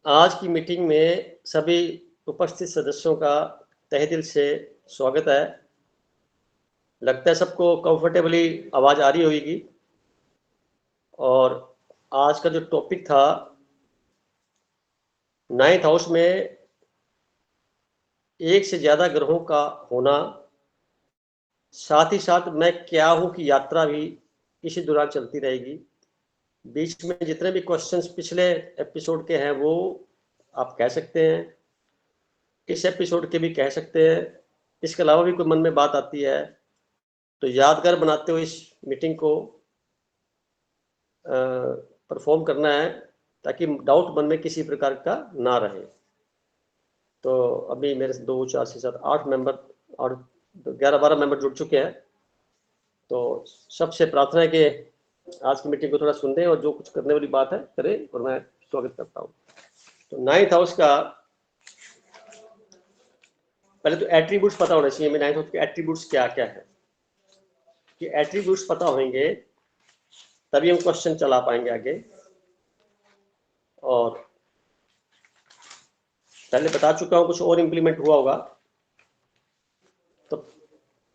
आज की मीटिंग में सभी उपस्थित सदस्यों का तहे दिल से स्वागत है। लगता है सबको कंफर्टेबली आवाज़ आ रही होगी। और आज का जो टॉपिक था, 9th हाउस में एक से ज़्यादा ग्रहों का होना, साथ ही साथ मैं क्या हूँ कि यात्रा भी इसी दौरान चलती रहेगी। बीच में जितने भी क्वेश्चंस पिछले एपिसोड के हैं वो आप कह सकते हैं, इस एपिसोड के भी कह सकते हैं। इसके अलावा भी कोई मन में बात आती है तो यादगार बनाते हुए इस मीटिंग को परफॉर्म करना है, ताकि डाउट मन में किसी प्रकार का ना रहे। तो अभी मेरे 2 4 6 7 8 मेंबर और 11 12 मेंबर जुड़ चुके हैं। तो सबसे प्रार्थना है कि आज की मीटिंग को थोड़ा सुन दें और जो कुछ करने वाली बात है करें, और मैं स्वागत करता हूँ। तो 9th हाउस का पहले तो एट्रीब्यूट्स पता होना चाहिए। 9th हाउस के एट्रीब्यूट्स क्या क्या है, कि एट्रीब्यूट्स पता होंगे तभी हम क्वेश्चन चला पाएंगे आगे। और पहले बता चुका हूँ, कुछ और इम्प्लीमेंट हुआ होगा। तो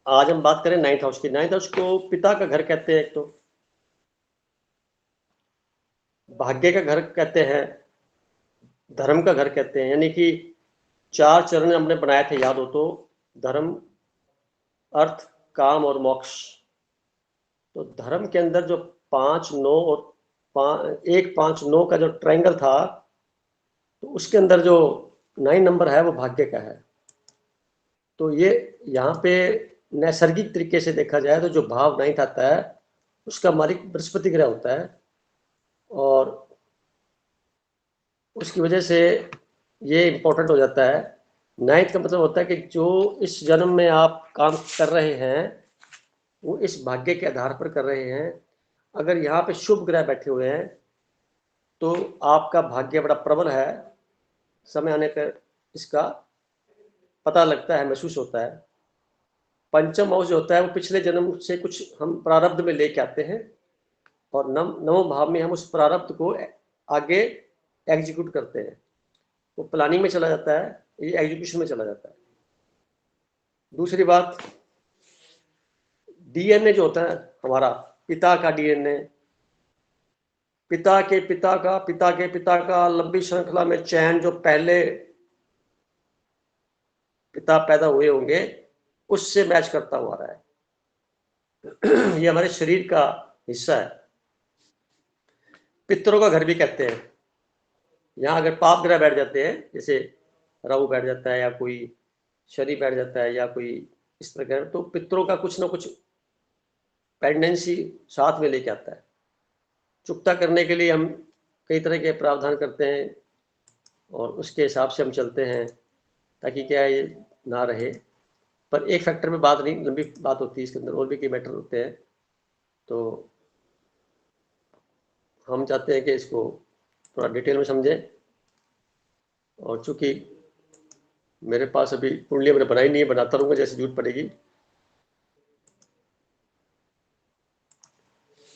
आज हम बात करें 9th हाउस की। 9th हाउस को पिता का घर कहते हैं, एक तो भाग्य का घर कहते हैं, धर्म का घर कहते हैं। यानी कि 4 चरण हमने बनाए थे, याद हो तो, धर्म, अर्थ, काम और मोक्ष। तो धर्म के अंदर जो 5 9 और 1 5 9 का जो ट्रायंगल था, तो उसके अंदर जो 9 नंबर है वो भाग्य का है। तो ये यहाँ पे नैसर्गिक तरीके से देखा जाए तो जो भाव 9th आता है उसका मालिक बृहस्पति ग्रह होता है, और उसकी वजह से ये इम्पोर्टेंट हो जाता है। 9th का मतलब होता है कि जो इस जन्म में आप काम कर रहे हैं वो इस भाग्य के आधार पर कर रहे हैं। अगर यहाँ पे शुभ ग्रह बैठे हुए हैं तो आपका भाग्य बड़ा प्रबल है। समय आने पर इसका पता लगता है, महसूस होता है। पंचम हाउस जो होता है वो पिछले जन्म से कुछ हम प्रारब्ध में लेके आते हैं, और नवम भाव में हम उस प्रारब्ध को आगे एग्जीक्यूट करते हैं। वो प्लानिंग में चला जाता है, ये एग्जीक्यूशन में चला जाता है। दूसरी बात, डीएनए जो होता है हमारा, पिता का डीएनए, पिता के पिता का पिता के पिता का, लंबी श्रृंखला में चैन जो पहले पिता पैदा हुए होंगे उससे मैच करता हुआ रहा है। ये हमारे शरीर का हिस्सा है। पितरों का घर भी कहते हैं। यहाँ अगर पाप ग्रह बैठ जाते हैं, जैसे राहु बैठ जाता है या कोई शनि बैठ जाता है या कोई इस प्रकार, तो पितरों का कुछ ना कुछ पेंडेंसी साथ में लेके आता है। चुकता करने के लिए हम कई तरह के प्रावधान करते हैं और उसके हिसाब से हम चलते हैं, ताकि क्या है, ये ना रहे। पर एक फैक्टर में बात नहीं, लंबी बात होती है इसके अंदर, और भी कई मैटर होते हैं। तो हम चाहते हैं कि इसको थोड़ा डिटेल में समझें। और चूंकि मेरे पास अभी कुंडली मैंने बनाई नहीं है, बनाता रहूँगा जैसे जरूरत पड़ेगी।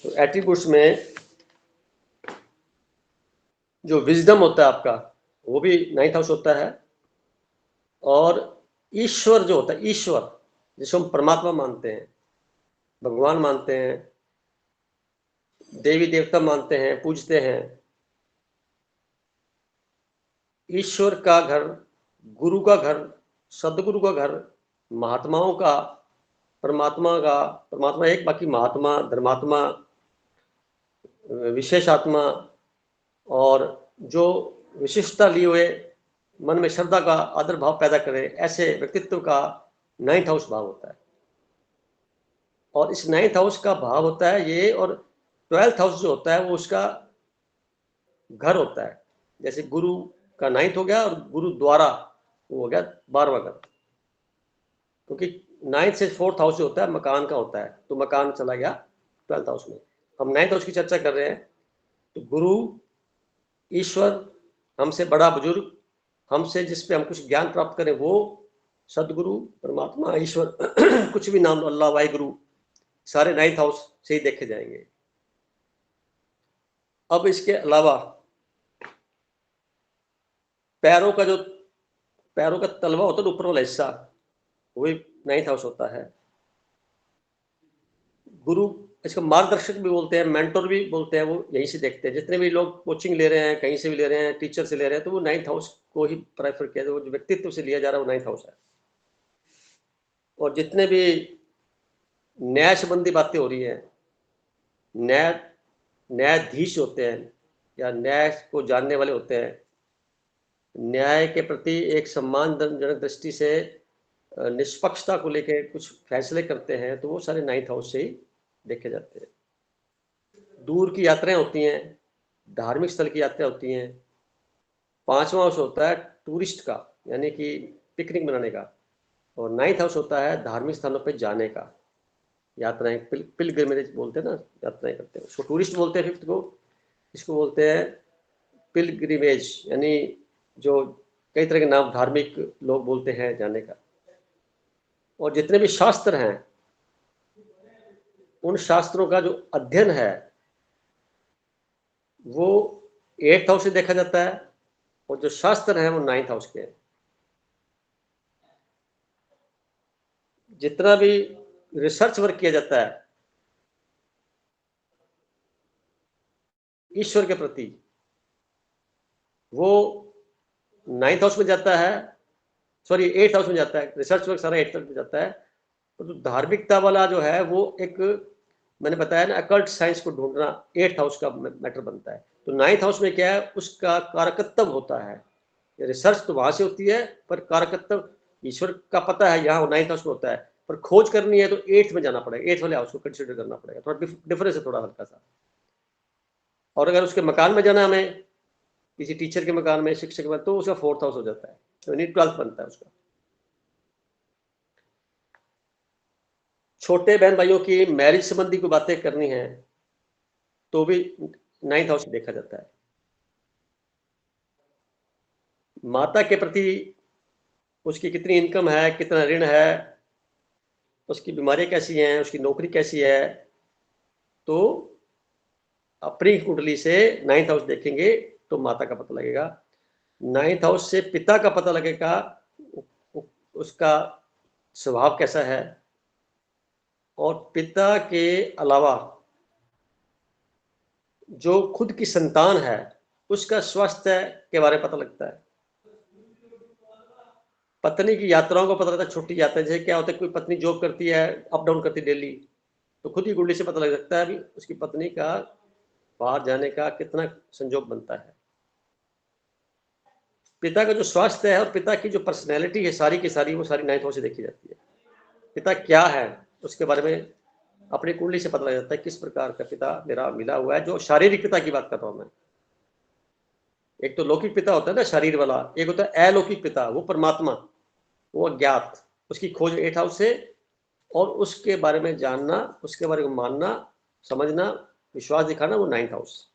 तो एट्रीब्यूट्स में जो विजडम होता है आपका, वो भी 9th हाउस होता है। और ईश्वर जो होता है, ईश्वर जिसको हम परमात्मा मानते हैं, भगवान मानते हैं, देवी देवता मानते हैं, पूजते हैं, ईश्वर का घर, गुरु का घर, सदगुरु का घर, महात्माओं का, परमात्मा का, परमात्मा एक, बाकी महात्मा, धर्मात्मा, विशेष आत्मा, और जो विशिष्टता लिए हुए मन में श्रद्धा का आदर भाव पैदा करे, ऐसे व्यक्तित्व का 9th हाउस भाव होता है। और इस 9th हाउस का भाव होता है ये, और 12th हाउस जो होता है वो उसका घर होता है। जैसे गुरु का 9th हो गया और गुरु द्वारा वो हो गया 12वां घर, क्योंकि 9th से 4th हाउस जो होता है मकान का होता है, तो मकान चला गया 12th हाउस में। हम 9th हाउस की चर्चा कर रहे हैं। तो गुरु, ईश्वर, हमसे बड़ा बुजुर्ग, हमसे जिस पे हम कुछ ज्ञान प्राप्त करें वो, सदगुरु, परमात्मा, ईश्वर, कुछ भी नाम लो, अल्लाह, वाहिगुरु, सारे 9th हाउस से ही देखे जाएंगे। अब इसके अलावा पैरों का तलवा होता है ऊपर वाला हिस्सा, वही 9th हाउस होता है। गुरु, इसको मार्गदर्शक भी बोलते हैं, मेंटोर भी बोलते हैं, वो यहीं से देखते हैं। जितने भी लोग कोचिंग ले रहे हैं, कहीं से भी ले रहे हैं, टीचर से ले रहे हैं, तो वो 9th हाउस को ही प्रेफर किया जाए, वो जो व्यक्तित्व से लिया जा रहा है वो 9th हाउस है। और जितने भी न्याय संबंधी बातें हो रही हैं, न्यायाधीश होते हैं या न्याय को जानने वाले होते हैं, न्याय के प्रति एक सम्मानजनक दृष्टि से निष्पक्षता को लेकर कुछ फैसले करते हैं, तो वो सारे 9th हाउस से ही देखे जाते हैं। दूर की यात्राएं होती हैं, धार्मिक स्थल की यात्रा होती हैं। 5वां हाउस होता है टूरिस्ट का, यानी कि पिकनिक मनाने का, और 9th हाउस होता है धार्मिक स्थानों पर जाने का, यात्राएं, पिलग्रिमेज बोलते हैं ना, यात्राएं करते हैं, उसको टूरिस्ट बोलते हैं। 5th को इसको बोलते हैं पिलग्रिमेज, यानी जो कई तरह के नाम धार्मिक लोग बोलते हैं जाने का। और जितने भी शास्त्र हैं, उन शास्त्रों का जो अध्ययन है वो 8th हाउस से देखा जाता है, और जो शास्त्र हैं वो 9th हाउस के हैं। जितना भी रिसर्च वर्क किया जाता है ईश्वर के प्रति, वो 9th हाउस में जाता है, सॉरी 8th हाउस में जाता है। रिसर्च वर्क सारा 8th हाउस में जाता है। तो धार्मिकता वाला जो है वो एक, मैंने बताया ना, अकल्ट साइंस को ढूंढना 8th हाउस का मैटर बनता है। तो 9th हाउस में क्या है, उसका कारकत्व होता है। रिसर्च तो वहां से होती है, पर कारकत्व ईश्वर का पता है यहाँ 9th हाउस में होता है, पर खोज करनी है तो 8th में जाना पड़ेगा, 8th वाले हाउस को कंसिडर करना पड़ेगा। थोड़ा डिफरेंस है, थोड़ा हल्का सा। और अगर उसके मकान में जाना हमें, किसी टीचर के मकान में, शिक्षक के मकान, तो उसका 4th हाउस हो जाता है, तो 12th बनता है उसका। छोटे बहन भाइयों की मैरिज संबंधी कोई बातें करनी है तो भी 9th हाउस देखा जाता है। माता के प्रति उसकी कितनी इनकम है, कितना ऋण है, उसकी बीमारियां कैसी हैं, उसकी नौकरी कैसी है, तो अपनी कुंडली से 9th हाउस देखेंगे तो माता का पता लगेगा। 9th हाउस से पिता का पता लगेगा, उसका स्वभाव कैसा है। और पिता के अलावा जो खुद की संतान है उसका स्वास्थ्य के बारे में पता लगता है। पत्नी की यात्राओं को पता लगता है, छोटी यात्रा, जैसे क्या होता है, कोई पत्नी जॉब करती है, अप डाउन करती है डेली, तो खुद की कुंडली से पता लग सकता है अभी उसकी पत्नी का बाहर जाने का कितना संजोग बनता है। पिता का जो स्वास्थ्य है और पिता की जो पर्सनैलिटी है सारी की सारी, वो सारी 9th हाउस से देखी जाती है। पिता क्या है उसके बारे में अपनी कुंडली से पता लग जाता है, किस प्रकार का पिता मेरा मिला हुआ है। जो शारीरिक पिता की बात कर रहा हूं मैं, एक तो लौकिक पिता होता है ना शरीर वाला, एक होता है अलौकिक पिता, वो परमात्मा, वो अज्ञात, उसकी खोज 8th हाउस से, और उसके बारे में जानना, उसके बारे में मानना, समझना, विश्वास दिखाना, वो 9th हाउस।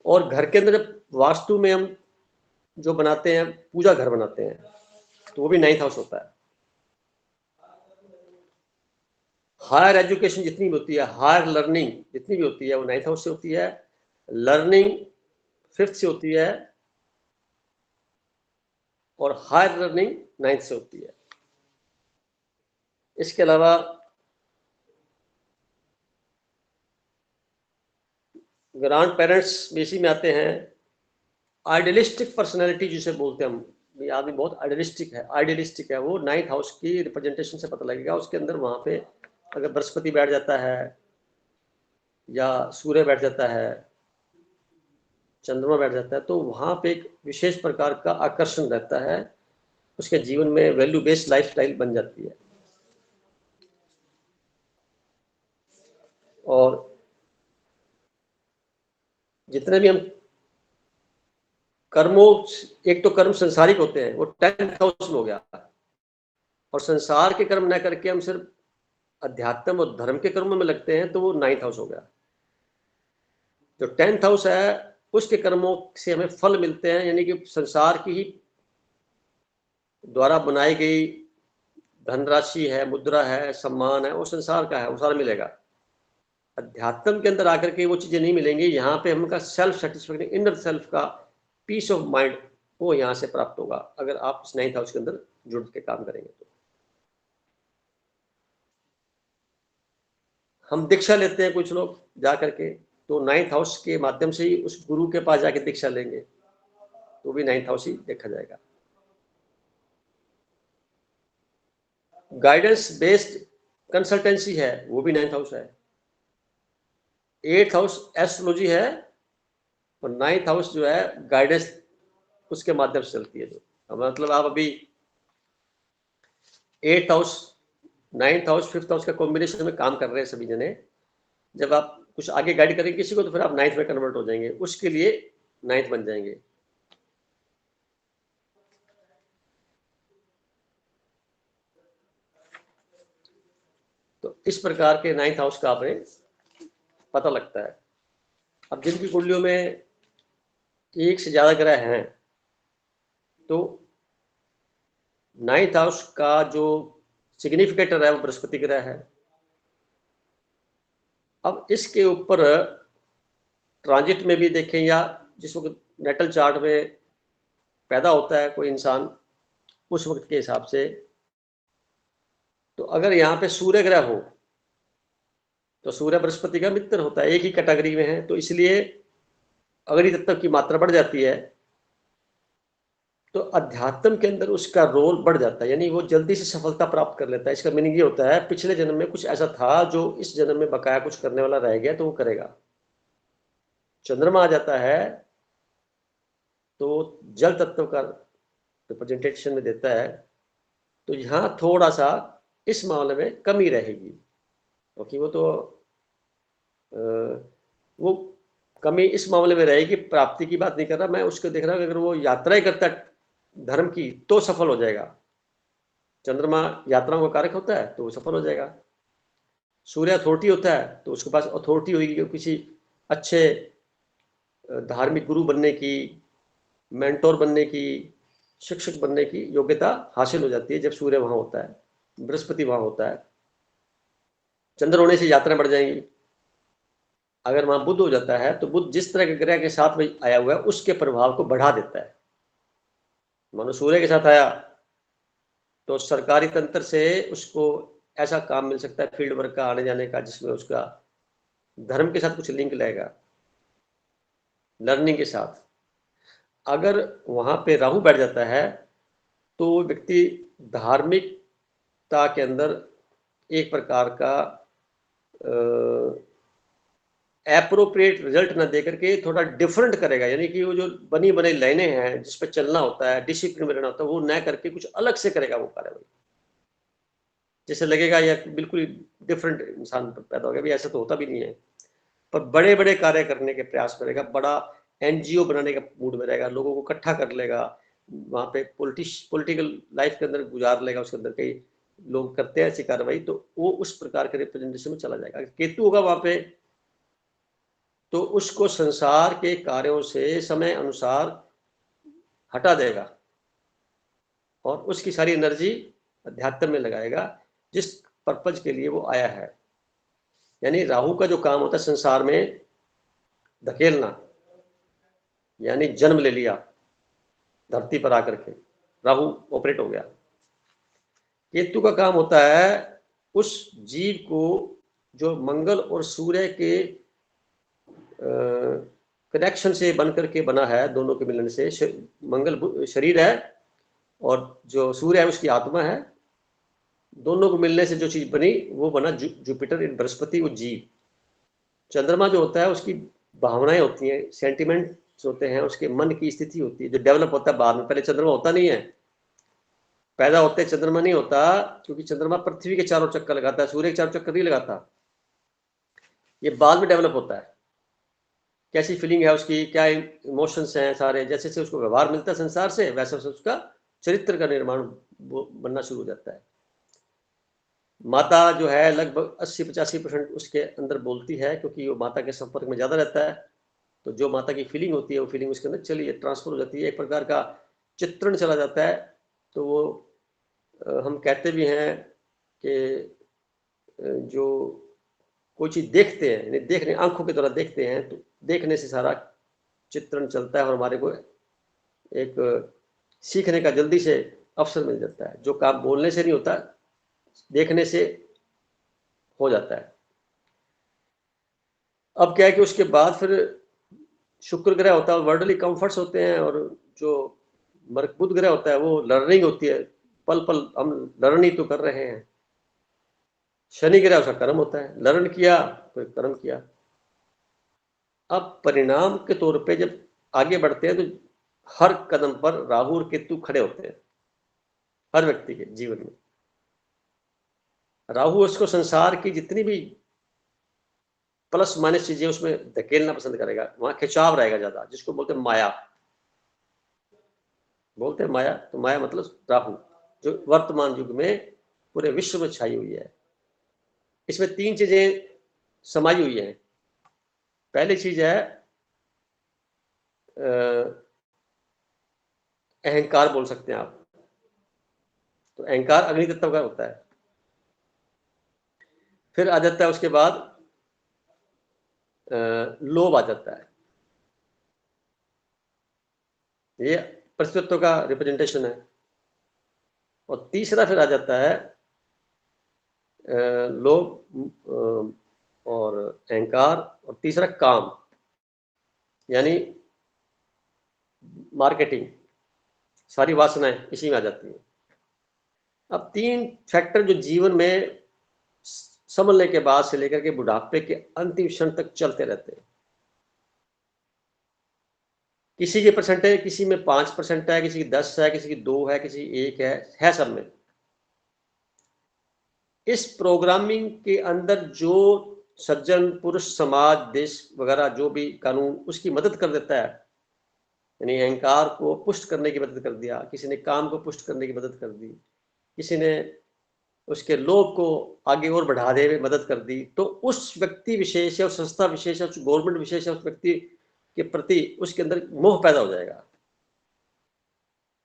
और घर के अंदर जब वास्तु में हम जो बनाते हैं, पूजा घर बनाते हैं, तो वो भी 9th हाउस होता है। हायर एजुकेशन जितनी भी होती है, हायर लर्निंग जितनी भी होती है, वो 9th हाउस से होती है। लर्निंग 5th से होती है, और हायर लर्निंग 9th से होती है। इसके अलावा ग्रांड पेरेंट्स भी इसी में आते हैं। आइडियलिस्टिक पर्सनैलिटी जिसे बोलते हैं हम, ये आदमी बहुत आइडियलिस्टिक है, वो 9th हाउस की रिप्रेजेंटेशन से पता लगेगा। उसके अंदर वहां पे अगर बृहस्पति बैठ जाता है, या सूर्य बैठ जाता है, चंद्रमा बैठ जाता है, तो वहां पे एक विशेष प्रकार का आकर्षण रहता है, उसके जीवन में वैल्यू बेस्ड लाइफस्टाइल बन जाती है। और जितने भी हम कर्मों, एक तो कर्म संसारिक होते हैं, वो 10th हाउस में हो गया, और संसार के कर्म न करके हम सिर्फ अध्यात्म और धर्म के कर्मों में लगते हैं, तो वो 9th हाउस हो गया। जो 10th हाउस है उसके कर्मों से हमें फल मिलते हैं, यानी कि संसार की ही द्वारा बनाई गई धनराशि है, मुद्रा है, सम्मान है, वो संसार का है, वो सारा मिलेगा। अध्यात्म के अंदर आकर के वो चीजें नहीं मिलेंगी। यहाँ पे हमका सेल्फ सेटिस्फेक्शन, इनर सेल्फ का पीस ऑफ माइंड वो यहाँ से प्राप्त होगा अगर आप इस 9th हाउस के अंदर जुड़ के काम करेंगे। तो हम दीक्षा लेते हैं कुछ लोग जा करके, तो 9th हाउस के माध्यम से ही उस गुरु के पास जाके दीक्षा लेंगे, तो भी 9th हाउस ही देखा जाएगा। गाइडेंस बेस्ड कंसल्टेंसी है, वो भी 9th हाउस है। 8th हाउस एस्ट्रोलॉजी है, और 9th हाउस जो है गाइडेंस उसके माध्यम से चलती है। जो मतलब आप अभी 8th house 9th house 5th house का कॉम्बिनेशन में काम कर रहे हैं सभी जने, जब आप कुछ आगे गाइड करेंगे किसी को तो फिर आप 9th में कन्वर्ट हो जाएंगे, उसके लिए 9th बन जाएंगे। तो इस प्रकार के 9th हाउस का आपने पता लगता है। अब जिनकी कुंडलियों में एक से ज्यादा ग्रह हैं, तो 9th हाउस का जो सिग्निफिकेटर है वो बृहस्पति ग्रह है। अब इसके ऊपर ट्रांजिट में भी देखें या जिस वक्त नेटल चार्ट में पैदा होता है कोई इंसान, उस वक्त के हिसाब से, तो अगर यहाँ पे सूर्य ग्रह हो तो सूर्य बृहस्पति का मित्र होता है, एक ही कैटेगरी में है, तो इसलिए अग्नि तत्व की मात्रा बढ़ जाती है, तो अध्यात्म के अंदर उसका रोल बढ़ जाता है, यानी वो जल्दी से सफलता प्राप्त कर लेता है। इसका मीनिंग ये होता है पिछले जन्म में कुछ ऐसा था जो इस जन्म में बकाया कुछ करने वाला रह गया तो वो करेगा। चंद्रमा आ जाता है तो जल तत्व का रिप्रेजेंटेशन में देता है, तो यहाँ थोड़ा सा इस मामले में कमी रहेगी, क्योंकि वो तो वो कमी इस मामले में रहेगी, प्राप्ति की बात नहीं कर रहा मैं, उसको देख रहा हूँ अगर वो यात्राएं करता है धर्म की तो सफल हो जाएगा। चंद्रमा यात्राओं का कारक होता है तो वो सफल हो जाएगा। सूर्य अथॉरिटी होता है तो उसके पास अथॉरिटी होगी, किसी अच्छे धार्मिक गुरु बनने की, मेंटोर बनने की, शिक्षक बनने की योग्यता हासिल हो जाती है जब सूर्य वहां होता है, बृहस्पति वहां होता है। चंद्र होने से यात्रा बढ़ जाएंगी। अगर वहां बुध हो जाता है तो बुध जिस तरह के ग्रह के साथ में आया हुआ है उसके प्रभाव को बढ़ा देता है। मानो सूर्य के साथ आया तो सरकारी तंत्र से उसको ऐसा काम मिल सकता है फील्ड वर्क का, आने जाने का, जिसमें उसका धर्म के साथ कुछ लिंक लगेगा, लर्निंग के साथ। अगर वहां पे राहु बैठ जाता है तो व्यक्ति धार्मिकता के अंदर एक प्रकार का एप्रोप्रिएट रिजल्ट ना देकर के थोड़ा डिफरेंट करेगा, यानी कि वो जो बनी बनाई लाइनें हैं जिस पर चलना होता है, डिसिप्लिन में रहना होता है, वो न करके कुछ अलग से करेगा वो कार्रवाई, जैसे लगेगा या बिल्कुल डिफरेंट इंसान पैदा हो गया। भी ऐसा तो होता भी नहीं है, पर बड़े बड़े कार्य करने के प्रयास करेगा, बड़ा एनजीओ बनाने का मूड में रहेगा, लोगों को इकट्ठा कर लेगा, वहां पे पॉलिटिकल लाइफ के अंदर गुजार लेगा, उसके अंदर कई लोग करते हैं ऐसी कार्रवाई, तो वो उस प्रकार के रिप्रेजेंटेशन में चला जाएगा। केतु होगा वहां पे तो उसको संसार के कार्यों से समय अनुसार हटा देगा और उसकी सारी एनर्जी अध्यात्म में लगाएगा जिस पर्पज के लिए वो आया है। यानी राहु का जो काम होता है संसार में धकेलना, यानी जन्म ले लिया धरती पर आकर के, राहु ऑपरेट हो गया। केतु का काम होता है उस जीव को जो मंगल और सूर्य के कनेक्शन से बन करके बना है, दोनों के मिलन से, मंगल शरीर है और जो सूर्य है उसकी आत्मा है, दोनों को मिलने से जो चीज बनी वो बना जुपिटर इन बृहस्पति, वो जीव। चंद्रमा जो होता है उसकी भावनाएं होती हैं, सेंटिमेंट्स होते हैं, उसके मन की स्थिति होती है जो डेवलप होता है बाद में, पहले चंद्रमा होता नहीं है, पैदा होते चंद्रमा नहीं होता, क्योंकि चंद्रमा पृथ्वी के चारों चक्कर लगाता है, सूर्य के चारों चक्कर नहीं लगाता, ये बाद में डेवलप होता है। कैसी फीलिंग है उसकी, क्या इमोशंस हैं सारे, जैसे जैसे उसको व्यवहार मिलता है संसार से वैसे वैसे उसका चरित्र का निर्माण बनना शुरू हो जाता है। माता जो है लगभग 80-85% उसके अंदर बोलती है, क्योंकि वो माता के संपर्क में ज्यादा रहता है, तो जो माता की फीलिंग होती है वो फीलिंग उसके अंदर चलिए ट्रांसफर हो जाती है, एक प्रकार का चित्रण चला जाता है। तो वो हम कहते भी हैं कि जो कोई चीज देखते हैं, देखने आंखों के द्वारा देखते हैं, तो देखने से सारा चित्रण चलता है और हमारे को एक सीखने का जल्दी से अवसर मिल जाता है। जो काम बोलने से नहीं होता, देखने से हो जाता है। अब क्या है कि उसके बाद फिर शुक्र ग्रह होता है, वर्ल्डली कंफर्ट्स होते हैं, और जो बुध ग्रह होता है वो लर्निंग होती है, पल पल हम लर्न ही तो कर रहे हैं। शनि ग्रह उसका कर्म होता है, लर्न किया तो कर्म किया। अब परिणाम के तौर पे जब आगे बढ़ते हैं तो हर कदम पर राहु और केतु खड़े होते हैं हर व्यक्ति के जीवन में। राहु उसको संसार की जितनी भी प्लस माइनस चीजें उसमें धकेलना पसंद करेगा, वहां खिंचाव रहेगा ज्यादा, जिसको बोलते हैं माया। बोलते हैं माया, तो माया मतलब राहु, जो वर्तमान युग में पूरे विश्व में छाई हुई है। इसमें तीन चीजें समाई हुई हैं। पहली चीज है अहंकार, बोल सकते हैं आप। तो अहंकार अग्नि तत्व का होता है। फिर आ जाता है उसके बाद लोभ आ जाता है, ये पृथ्वी तत्व का रिप्रेजेंटेशन है। और तीसरा फिर आ जाता है लोभ और अहंकार, और तीसरा काम, यानी मार्केटिंग। सारी वासनाएं इसी में आ जाती हैं। अब तीन फैक्टर जो जीवन में संभलने के बाद से लेकर के बुढ़ापे के अंतिम क्षण तक चलते रहते हैं। किसी की परसेंटेज, किसी में 5% है, किसी की 10 है, किसी की 2 है, किसी की 1 है सब में। इस प्रोग्रामिंग के अंदर जो सज्जन पुरुष, समाज, देश वगैरह जो भी कानून उसकी मदद कर देता है, यानी अहंकार को पुष्ट करने की मदद कर दिया, किसी ने काम को पुष्ट करने की मदद कर दी, किसी ने उसके लोभ को आगे और बढ़ाने में मदद कर दी, तो उस व्यक्ति विशेष या उस संस्था विशेष या उस गवर्नमेंट विशेष या उस व्यक्ति के प्रति उसके अंदर मोह पैदा हो जाएगा।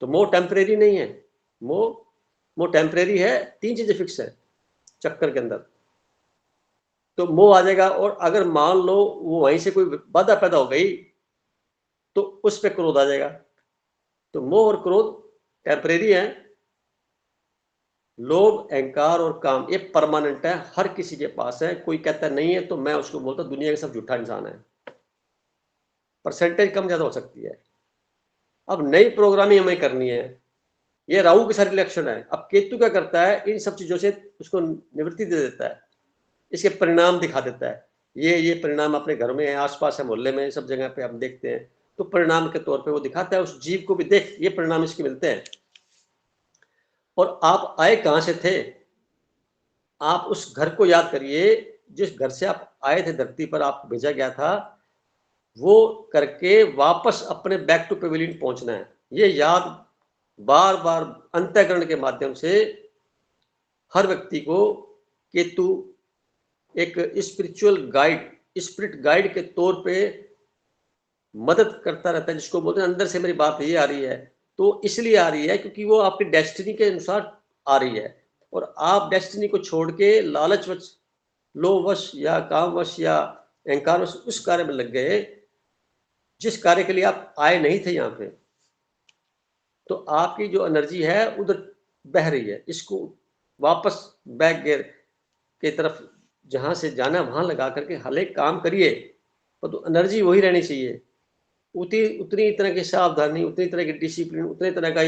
तो मोह टेम्परेरी नहीं है, मोह टेम्परेरी है। तीन चीजें फिक्स है चक्कर के अंदर। तो मोह आ जाएगा, और अगर मान लो वो वहीं से कोई बाधा पैदा हो गई तो उस पर क्रोध आ जाएगा। तो मोह और क्रोध टेम्परेरी है, लोभ, अहंकार और काम ये परमानेंट है, हर किसी के पास है। कोई कहता नहीं है तो मैं उसको बोलता दुनिया के सब झूठा इंसान है। परसेंटेज कम ज्यादा हो सकती है। अब नई प्रोग्रामिंग हमें करनी है। ये राहु के सारे लक्षण है। अब केतु क्या करता है, इन सब चीजों से उसको निवृत्ति दे देता है, इसके परिणाम दिखा देता है। ये परिणाम अपने घर में है, आसपास है, मोहल्ले में, सब जगह पे हम देखते हैं। तो परिणाम के तौर पे वो दिखाता है उस जीव को भी, देख ये परिणाम इसके मिलते हैं। और आप आए कहां से थे, आप उस घर को याद करिए जिस घर से आप आए थे, धरती पर आपको भेजा गया था, वो करके वापस अपने बैक टू पेविलियन पहुंचना है। ये याद बार बार अंतःकरण के माध्यम से हर व्यक्ति को केतु एक स्पिरिचुअल गाइड, स्पिरिट गाइड के तौर पे मदद करता रहता है, जिसको बोलते हैं अंदर से मेरी बात ये आ रही है। तो इसलिए आ रही है क्योंकि वो आपकी डेस्टिनी के अनुसार आ रही है, और आप डेस्टिनी को छोड़ के लालचवश, लोभवश या कामवश या अहंकारवश उस कार्य में लग गए जिस कार्य के लिए आप आए नहीं थे यहाँ पे। तो आपकी जो एनर्जी है उधर बह रही है, इसको वापस बैक गियर की तरफ जहां से जाना वहां लगा करके हर एक काम करिए। तो एनर्जी वही रहनी चाहिए, उतनी तरह की सावधानी, उतनी तरह की डिसिप्लिन, उतनी तरह का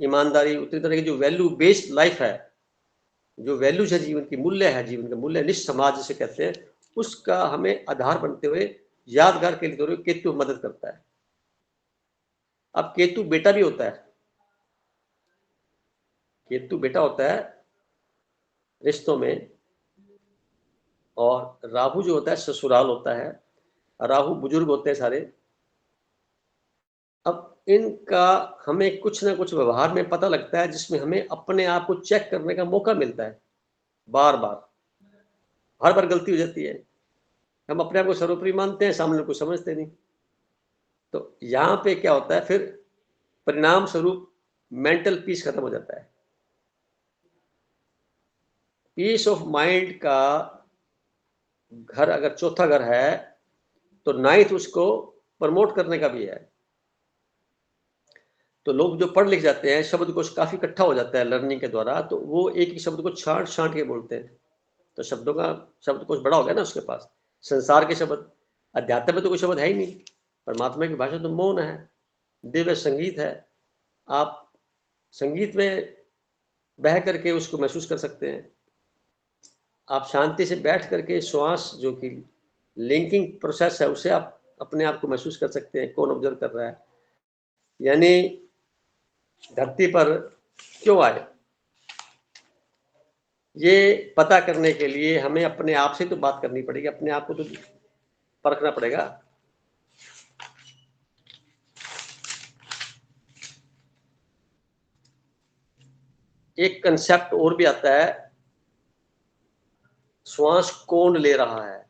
ईमानदारी, उतनी तरह की जो वैल्यू बेस्ड लाइफ है, जो वैल्यूज है जीवन की, मूल्य है जीवन का, मूल्य निष्ठ समाज जिसे कहते हैं, उसका हमें आधार बनते हुए यादगार के लिए केतु मदद करता है। अब केतु बेटा भी होता है, केतु बेटा होता है रिश्तों में, और राहु जो होता है ससुराल होता है। राहु बुजुर्ग होते हैं सारे। अब इनका हमें कुछ ना कुछ व्यवहार में पता लगता है जिसमें हमें अपने आप को चेक करने का मौका मिलता है। बार बार हर बार गलती हो जाती है, हम अपने आप को सर्वोपरि मानते हैं, सामने को समझते नहीं। तो यहाँ पे क्या होता है, फिर परिणाम स्वरूप मेंटल पीस खत्म हो जाता है। पीस ऑफ माइंड का घर अगर चौथा घर है तो नाइन्थ उसको प्रमोट करने का भी है। तो लोग जो पढ़ लिख जाते हैं, शब्दकोश काफ़ी इकट्ठा हो जाता है लर्निंग के द्वारा, तो वो एक एक शब्द को छांट के बोलते हैं, तो शब्दों का शब्दकोश बड़ा हो गया ना उसके पास। संसार के शब्द, अध्यात्म में तो कोई शब्द है ही नहीं, परमात्मा की भाषा तो मौन है, दिव्य संगीत है। आप संगीत में बह करके उसको महसूस कर सकते हैं। आप शांति से बैठ करके श्वास जो कि लिंकिंग प्रोसेस है उसे आप अपने आप को महसूस कर सकते हैं, कौन ऑब्जर्व कर रहा है। यानी धरती पर क्यों आए, ये पता करने के लिए हमें अपने आप से तो बात करनी पड़ेगी, अपने आप को तो परखना पड़ेगा। एक कंसेप्ट और भी आता है, श्वास कौन ले रहा है।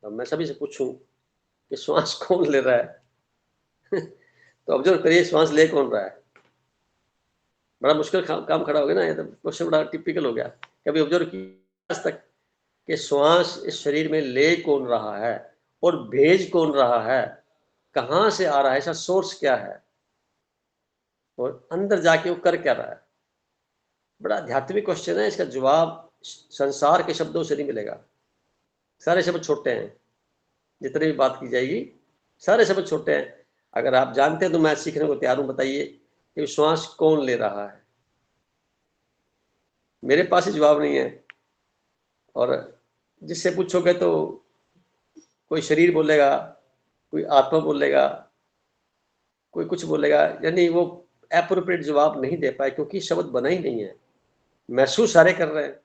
अब मैं सभी से पूछूं कि श्वास कौन ले रहा है तो ऑब्जर्व करिए, श्वास ले कौन रहा है। बड़ा मुश्किल काम खड़ा हो गया ना, ये तो क्वेश्चन बड़ा टिपिकल हो गया। कभी ऑब्जर्व किया आज तक कि श्वास इस शरीर में ले कौन रहा है और भेज कौन रहा है, कहाँ से आ रहा है, इसका सोर्स क्या है, और अंदर जाके वो कर क्या रहा है। बड़ा आध्यात्मिक क्वेश्चन है, इसका जवाब संसार के शब्दों से नहीं मिलेगा। सारे शब्द छोटे हैं, जितने भी बात की जाएगी सारे शब्द छोटे हैं। अगर आप जानते हैं तो मैं सीखने को तैयार हूं। बताइए कि श्वास कौन ले रहा है। मेरे पास ही जवाब नहीं है, और जिससे पूछोगे तो कोई शरीर बोलेगा, कोई आत्मा बोलेगा, कोई कुछ बोलेगा, यानी वो एप्रोप्रिएट जवाब नहीं दे पाए, क्योंकि शब्द बना ही नहीं है। महसूस सारे कर रहे हैं,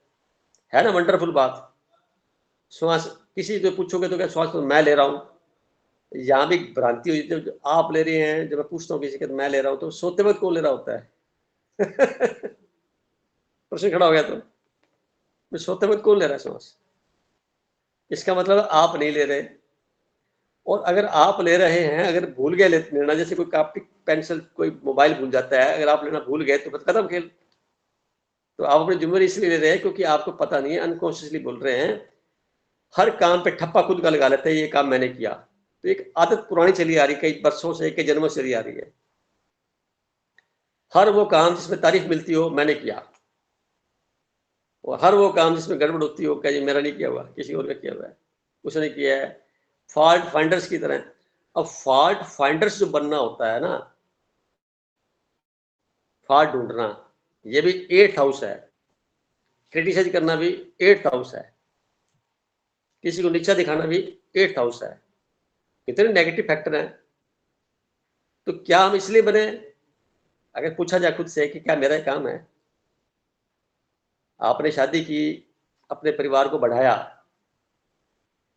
है ना वंडरफुल बात। श्वास किसी से पूछोगे तो क्या श्वास तो मैं ले रहा हूँ, यहाँ भी भ्रांति हुई थी। जो आप ले रहे हैं, जब मैं पूछता हूँ किसी के तो मैं ले रहा हूँ, तो सोते वक्त कौन ले रहा होता है प्रश्न खड़ा हो गया। तो सोते वक्त कौन ले रहा है श्वास, इसका मतलब आप नहीं ले रहे। और अगर आप ले रहे हैं, अगर भूल गए लेना, जैसे कोई कॉपी पेंसिल कोई मोबाइल भूल जाता है, अगर आप लेना भूल गए तो खत्म खेल। तो आप अपनी जिम्मेदारी इसलिए ले रहे हैं क्योंकि आपको पता नहीं है, अनकॉन्शियसली बोल रहे हैं। हर काम पे ठप्पा खुद का लगा लेते हैं, ये काम मैंने किया। तो एक आदत पुरानी चली आ रही, कई वर्षों से, कई जन्मों से चली आ रही है। हर वो काम जिसमें तारीफ मिलती हो मैंने किया, और हर वो काम जिसमें गड़बड़ होती हो क्या, ये मेरा नहीं किया हुआ, किसी और का किया हुआ है, उसने किया है। फॉल्ट फाइंडर्स की तरह। अब फॉल्ट फाइंडर्स जो बनना होता है ना, फॉल्ट ढूंढना, ये भी 8th हाउस है। क्रिटिसाइज करना भी 8th हाउस है। किसी को नीचा दिखाना भी 8th हाउस है। कितने नेगेटिव फैक्टर हैं। तो क्या हम इसलिए बने, अगर पूछा जाए खुद से कि क्या मेरा काम है। आपने शादी की, अपने परिवार को बढ़ाया।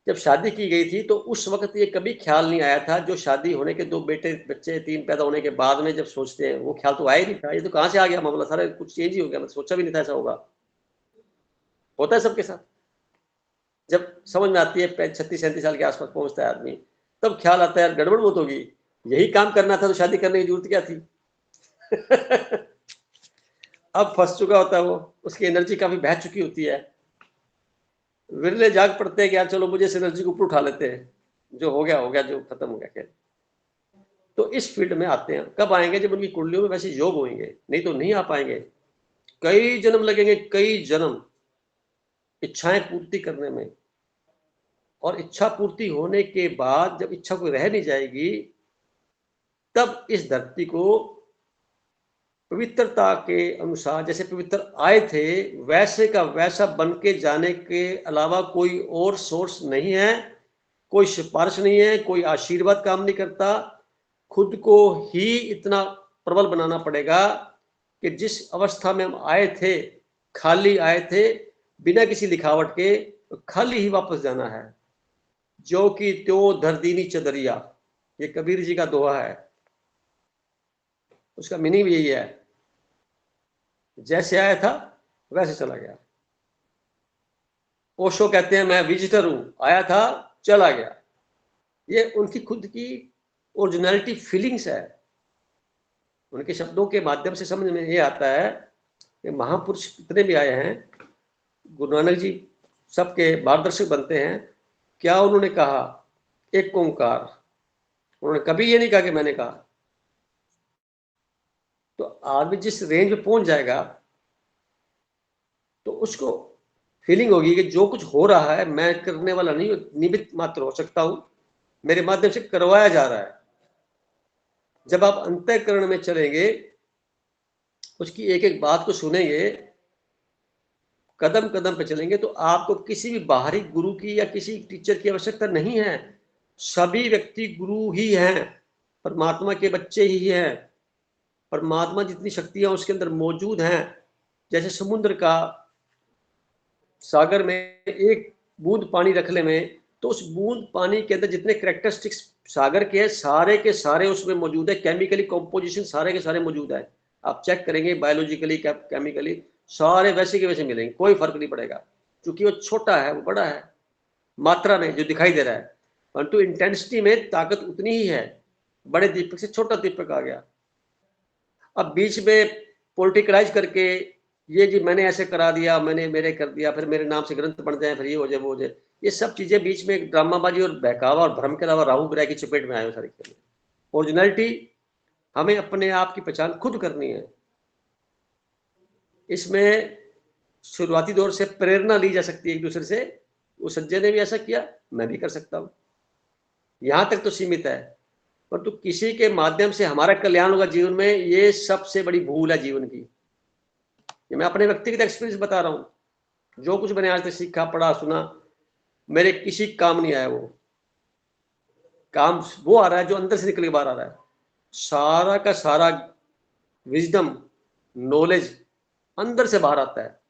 जब शादी की गई थी तो उस वक्त ये कभी ख्याल नहीं आया था, जो शादी होने के 2 बेटे बच्चे 3 पैदा होने के बाद में जब सोचते हैं, वो ख्याल तो आया ही नहीं था। ये तो कहाँ से आ गया मामला, सारा कुछ चेंज ही हो गया, मैं सोचा भी नहीं था ऐसा होगा। होता है सबके साथ। जब समझ में आती है 36-37 साल के आसपास पहुंचता है आदमी, तब ख्याल आता है यार गड़बड़ बहुत होगी, यही काम करना था तो शादी करने की जरूरत क्या थी अब फंस चुका होता है वो, उसकी एनर्जी काफी बह चुकी होती है। विरले जाग पड़ते हैं कि यार चलो मुझे इस एनर्जी को ऊपर उठा लेते हैं, जो हो गया, जो खत्म हो गया। खैर, तो इस फील्ड में आते हैं। कब आएंगे, जब उनकी कुंडलियों में वैसे योग होंगे, नहीं तो नहीं आ पाएंगे। कई जन्म लगेंगे, कई जन्म इच्छाएं पूर्ति करने में। और इच्छा पूर्ति होने के बाद जब इच्छा कोई रह नहीं जाएगी, तब इस धरती को पवित्रता के अनुसार, जैसे पवित्र आए थे वैसे का वैसा बन के जाने के अलावा कोई और सोर्स नहीं है, कोई सिफारिश नहीं है, कोई आशीर्वाद काम नहीं करता। खुद को ही इतना प्रबल बनाना पड़ेगा कि जिस अवस्था में हम आए थे, खाली आए थे, बिना किसी लिखावट के, तो खाली ही वापस जाना है। जो कि त्यों धरदीनी चदरिया, ये कबीर जी का दोहा है। उसका मीनिंग भी यही है, जैसे आया था वैसे चला गया। ओशो कहते हैं मैं विजिटर हूं, आया था चला गया। ये उनकी खुद की ओरिजिनलिटी फीलिंग्स है। उनके शब्दों के माध्यम से समझ में ये आता है कि महापुरुष कितने भी आए हैं, गुरु नानक जी सबके मार्गदर्शक बनते हैं। क्या उन्होंने कहा, एक ओंकार। उन्होंने कभी ये नहीं कहा कि मैंने कहा। तो आदमी जिस रेंज में पहुंच जाएगा तो उसको फीलिंग होगी कि जो कुछ हो रहा है मैं करने वाला नहीं, निमित्त मात्र हो सकता हूं, मेरे माध्यम से करवाया जा रहा है। जब आप अंतःकरण में चलेंगे, उसकी एक एक बात को सुनेंगे, कदम कदम पे चलेंगे, तो आपको किसी भी बाहरी गुरु की या किसी टीचर की आवश्यकता नहीं है। सभी व्यक्ति गुरु ही हैं, परमात्मा के बच्चे ही हैं। परमात्मा जितनी शक्तियां उसके अंदर मौजूद हैं, जैसे समुद्र का, सागर में एक बूंद पानी रख ले में, तो उस बूंद पानी के अंदर जितने कैरेक्टरिस्टिक्स सागर के सारे उसमें मौजूद है। केमिकली कॉम्पोजिशन सारे के सारे मौजूद है। आप चेक करेंगे बायोलॉजिकली, केमिकली सारे वैसे के वैसे मिलेंगे, कोई फर्क नहीं पड़ेगा। क्योंकि वो छोटा है, वो बड़ा है मात्रा में जो दिखाई दे रहा है, परंतु इंटेंसिटी में ताकत उतनी ही है। बड़े दीपक से छोटा दीपक आ गया। अब बीच में पॉलिटिकलाइज करके ये जी मैंने ऐसे करा दिया, मैंने मेरे कर दिया, फिर मेरे नाम से ग्रंथ बन जाए, फिर ये हो जाए, वो हो जाए, ये सब चीजें बीच में एक ड्रामाबाजी और बहकावा और भ्रम के अलावा राहु ग्रह की चपेट में आए हो सारी खेल। ओरिजिनलिटी हमें अपने आप की पहचान खुद करनी है। इसमें शुरुआती दौर से प्रेरणा ली जा सकती है एक दूसरे से। वो संजय ने भी ऐसा किया, मैं भी कर सकता हूं, यहां तक तो सीमित है। परंतु किसी के माध्यम से हमारा कल्याण होगा जीवन में, ये सबसे बड़ी भूल है जीवन की। ये मैं अपने व्यक्तिगत एक्सपीरियंस बता रहा हूं। जो कुछ मैंने आज तक सीखा, पढ़ा, सुना, मेरे किसी काम नहीं आया। वो काम वो आ रहा है जो अंदर से निकल के बाहर आ रहा है। सारा का सारा विजडम, नॉलेज अंदर से बाहर आता है।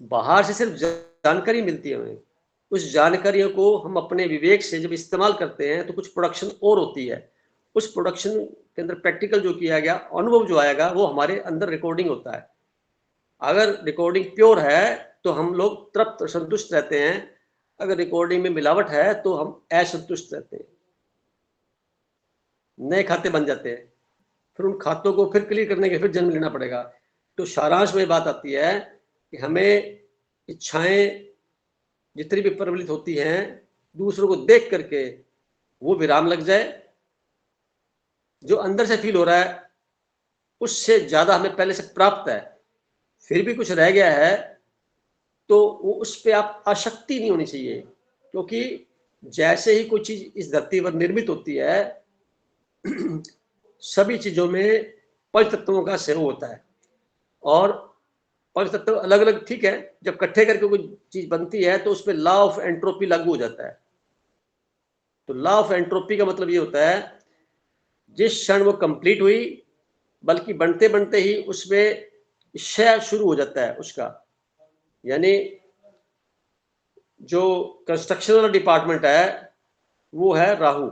बाहर से सिर्फ जानकारी मिलती है हमें। उस जानकारियों को हम अपने विवेक से जब इस्तेमाल करते हैं तो कुछ प्रोडक्शन और होती है। उस प्रोडक्शन के अंदर प्रैक्टिकल जो किया गया, अनुभव जो आएगा, वो हमारे अंदर रिकॉर्डिंग होता है। अगर रिकॉर्डिंग प्योर है तो हम लोग तृप्त और संतुष्ट रहते हैं। अगर रिकॉर्डिंग में मिलावट है तो हम असंतुष्ट रहते हैं, नए खाते बन जाते हैं। फिर उन खातों को फिर क्लियर करने के फिर जन्म लेना पड़ेगा। तो सारांश में बात आती है कि हमें इच्छाएं जितनी भी प्रबलित होती हैं, दूसरों को देख करके वो विराम लग जाए। जो अंदर से फील हो रहा है उससे ज्यादा हमें पहले से प्राप्त है, फिर भी कुछ रह गया है तो वो उस पर आप आसक्ति नहीं होनी चाहिए। क्योंकि जैसे ही कोई चीज इस धरती पर निर्मित होती है सभी चीजों में पंच तत्वों का सहयोग होता है। और पंच तत्व अलग अलग ठीक है, जब इकट्ठे करके कोई चीज बनती है तो उसमें लॉ ऑफ एंट्रोपी लागू हो जाता है। तो लॉ ऑफ एंट्रोपी का मतलब ये होता है, जिस क्षण वो कंप्लीट हुई, बल्कि बनते बनते ही उसमें क्षय शुरू हो जाता है उसका। यानी जो कंस्ट्रक्शन वाला डिपार्टमेंट है वो है राहु,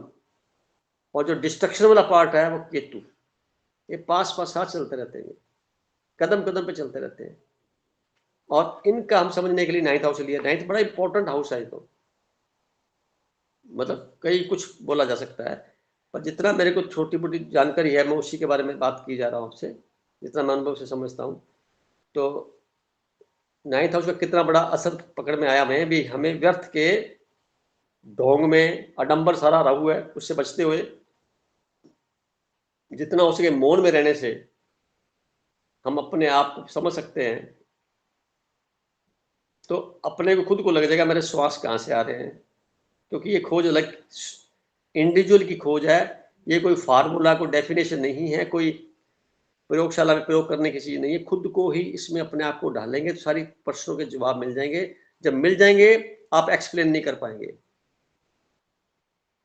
और जो डिस्ट्रक्शन वाला पार्ट है वो केतु। ये पास पास साथ चलते रहते हैं, कदम कदम पे चलते रहते हैं। और इनका हम समझने के लिए नाइन्थ हाउस लिया। नाइन्थ बड़ा इंपॉर्टेंट हाउस है। तो मतलब कई कुछ बोला जा सकता है, पर जितना मेरे को छोटी मोटी जानकारी है मैं उसी के बारे में बात की जा रहा हूँ आपसे, जितना मैं अनुभव से समझता हूँ। तो नाइन्थ हाउस का कितना बड़ा असर पकड़ में आया हमें भी, हमें व्यर्थ के ढोंग में, आडंबर सारा राहु है उससे बचते हुए जितना हो सके मौन में रहने से हम अपने आप को समझ सकते हैं। तो अपने को खुद को लग जाएगा मेरे श्वास कहाँ से आ रहे हैं। क्योंकि ये खोज अलग इंडिविजुअल की खोज है। ये कोई फार्मूला, कोई डेफिनेशन नहीं है, कोई प्रयोगशाला में प्रयोग करने की चीज नहीं है। खुद को ही इसमें अपने आप को डालेंगे तो सारी प्रश्नों के जवाब मिल जाएंगे। जब मिल जाएंगे आप एक्सप्लेन नहीं कर पाएंगे।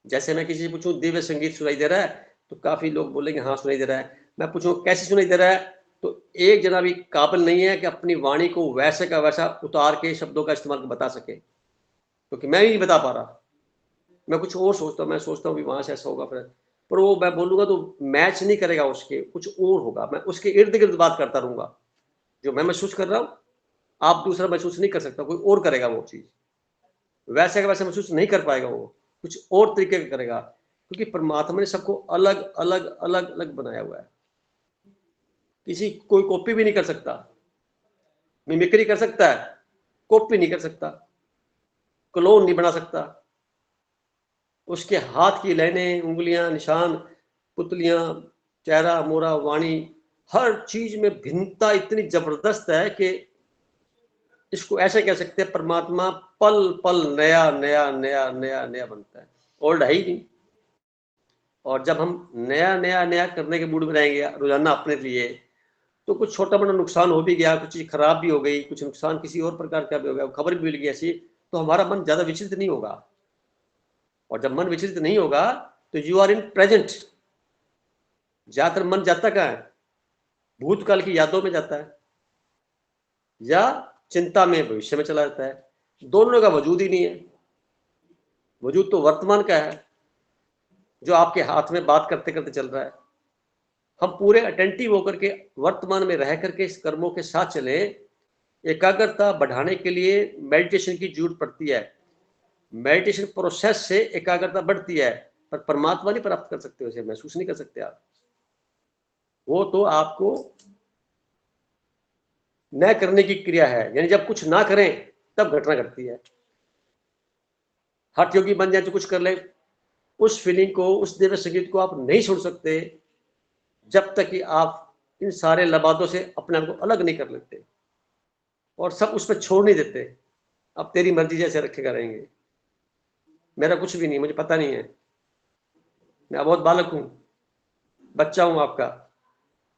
जैसे मैं किसी से पूछूं दिव्य संगीत सुनाई दे रहा है तो काफी लोग बोलेंगे हाँ सुनाई दे रहा है। मैं पूछूं कैसे सुनाई दे रहा है, तो एक जना भी काबिल नहीं है कि अपनी वाणी को वैसे का वैसा उतार के शब्दों का इस्तेमाल बता सके, क्योंकि मैं ही नहीं बता पा रहा। मैं कुछ और सोचता हूँ, मैं सोचता हूँ भी वहां से ऐसा होगा, फिर पर वो मैं बोलूंगा तो मैच नहीं करेगा, उसके कुछ और होगा। मैं उसके इर्द गिर्द बात करता रहूंगा। जो मैं महसूस कर रहा हूँ आप दूसरा महसूस नहीं कर सकता, कोई और करेगा वो चीज। वैसे का वैसे महसूस नहीं कर पाएगा, वो कुछ और तरीके का करेगा। क्योंकि परमात्मा ने सबको अलग अलग अलग अलग बनाया हुआ है। किसी कोई कॉपी भी नहीं कर सकता। मिमिक्री कर सकता है, कॉपी नहीं कर सकता, क्लोन नहीं बना सकता। उसके हाथ की लाइनें, उंगलियां, निशान, पुतलियां, चेहरा, मोरा, वाणी, हर चीज में भिन्नता इतनी जबरदस्त है कि इसको ऐसे कह सकते हैं, परमात्मा पल पल नया नया नया नया नया बनता है, ओल्ड है ही नहीं। और जब हम नया नया नया करने के मूड में रहेंगे रोजाना अपने लिए, तो कुछ छोटा बड़ा नुकसान हो भी गया, कुछ चीज खराब भी हो गई, कुछ नुकसान किसी और प्रकार का भी हो गया, खबर भी मिल गई ऐसी, तो हमारा मन ज्यादा विचलित नहीं होगा। और जब मन विचलित नहीं होगा तो यू आर इन प्रेजेंट। ज्यादातर मन जाता कहाँ है? भूतकाल की यादों में जाता है या चिंता में, भविष्य में चला जाता है। दोनों का वजूद ही नहीं है। वजूद तो वर्तमान का है, जो आपके हाथ में बात करते करते चल रहा है। हम पूरे अटेंटिव होकर के वर्तमान में रह करके इस कर्मों के साथ चले। एकाग्रता बढ़ाने के लिए मेडिटेशन की जरूरत पड़ती है। मेडिटेशन प्रोसेस से एकाग्रता बढ़ती है, पर परमात्मा नहीं प्राप्त कर सकते, उसे महसूस नहीं कर सकते आप। वो तो आपको न करने की क्रिया है, यानी जब कुछ ना करें तब घटना घटती है। हठ योगी बन जाए तो कुछ कर ले, उस फीलिंग को, उस दिव्य संगीत को आप नहीं छोड़ सकते जब तक कि आप इन सारे लबादों से अपने आप को अलग नहीं कर लेते और सब उस पर छोड़ नहीं देते। अब तेरी मर्जी जैसे रखेगा रहेंगे, मेरा कुछ भी नहीं, मुझे पता नहीं है, मैं बहुत बालक हूं, बच्चा हूं आपका।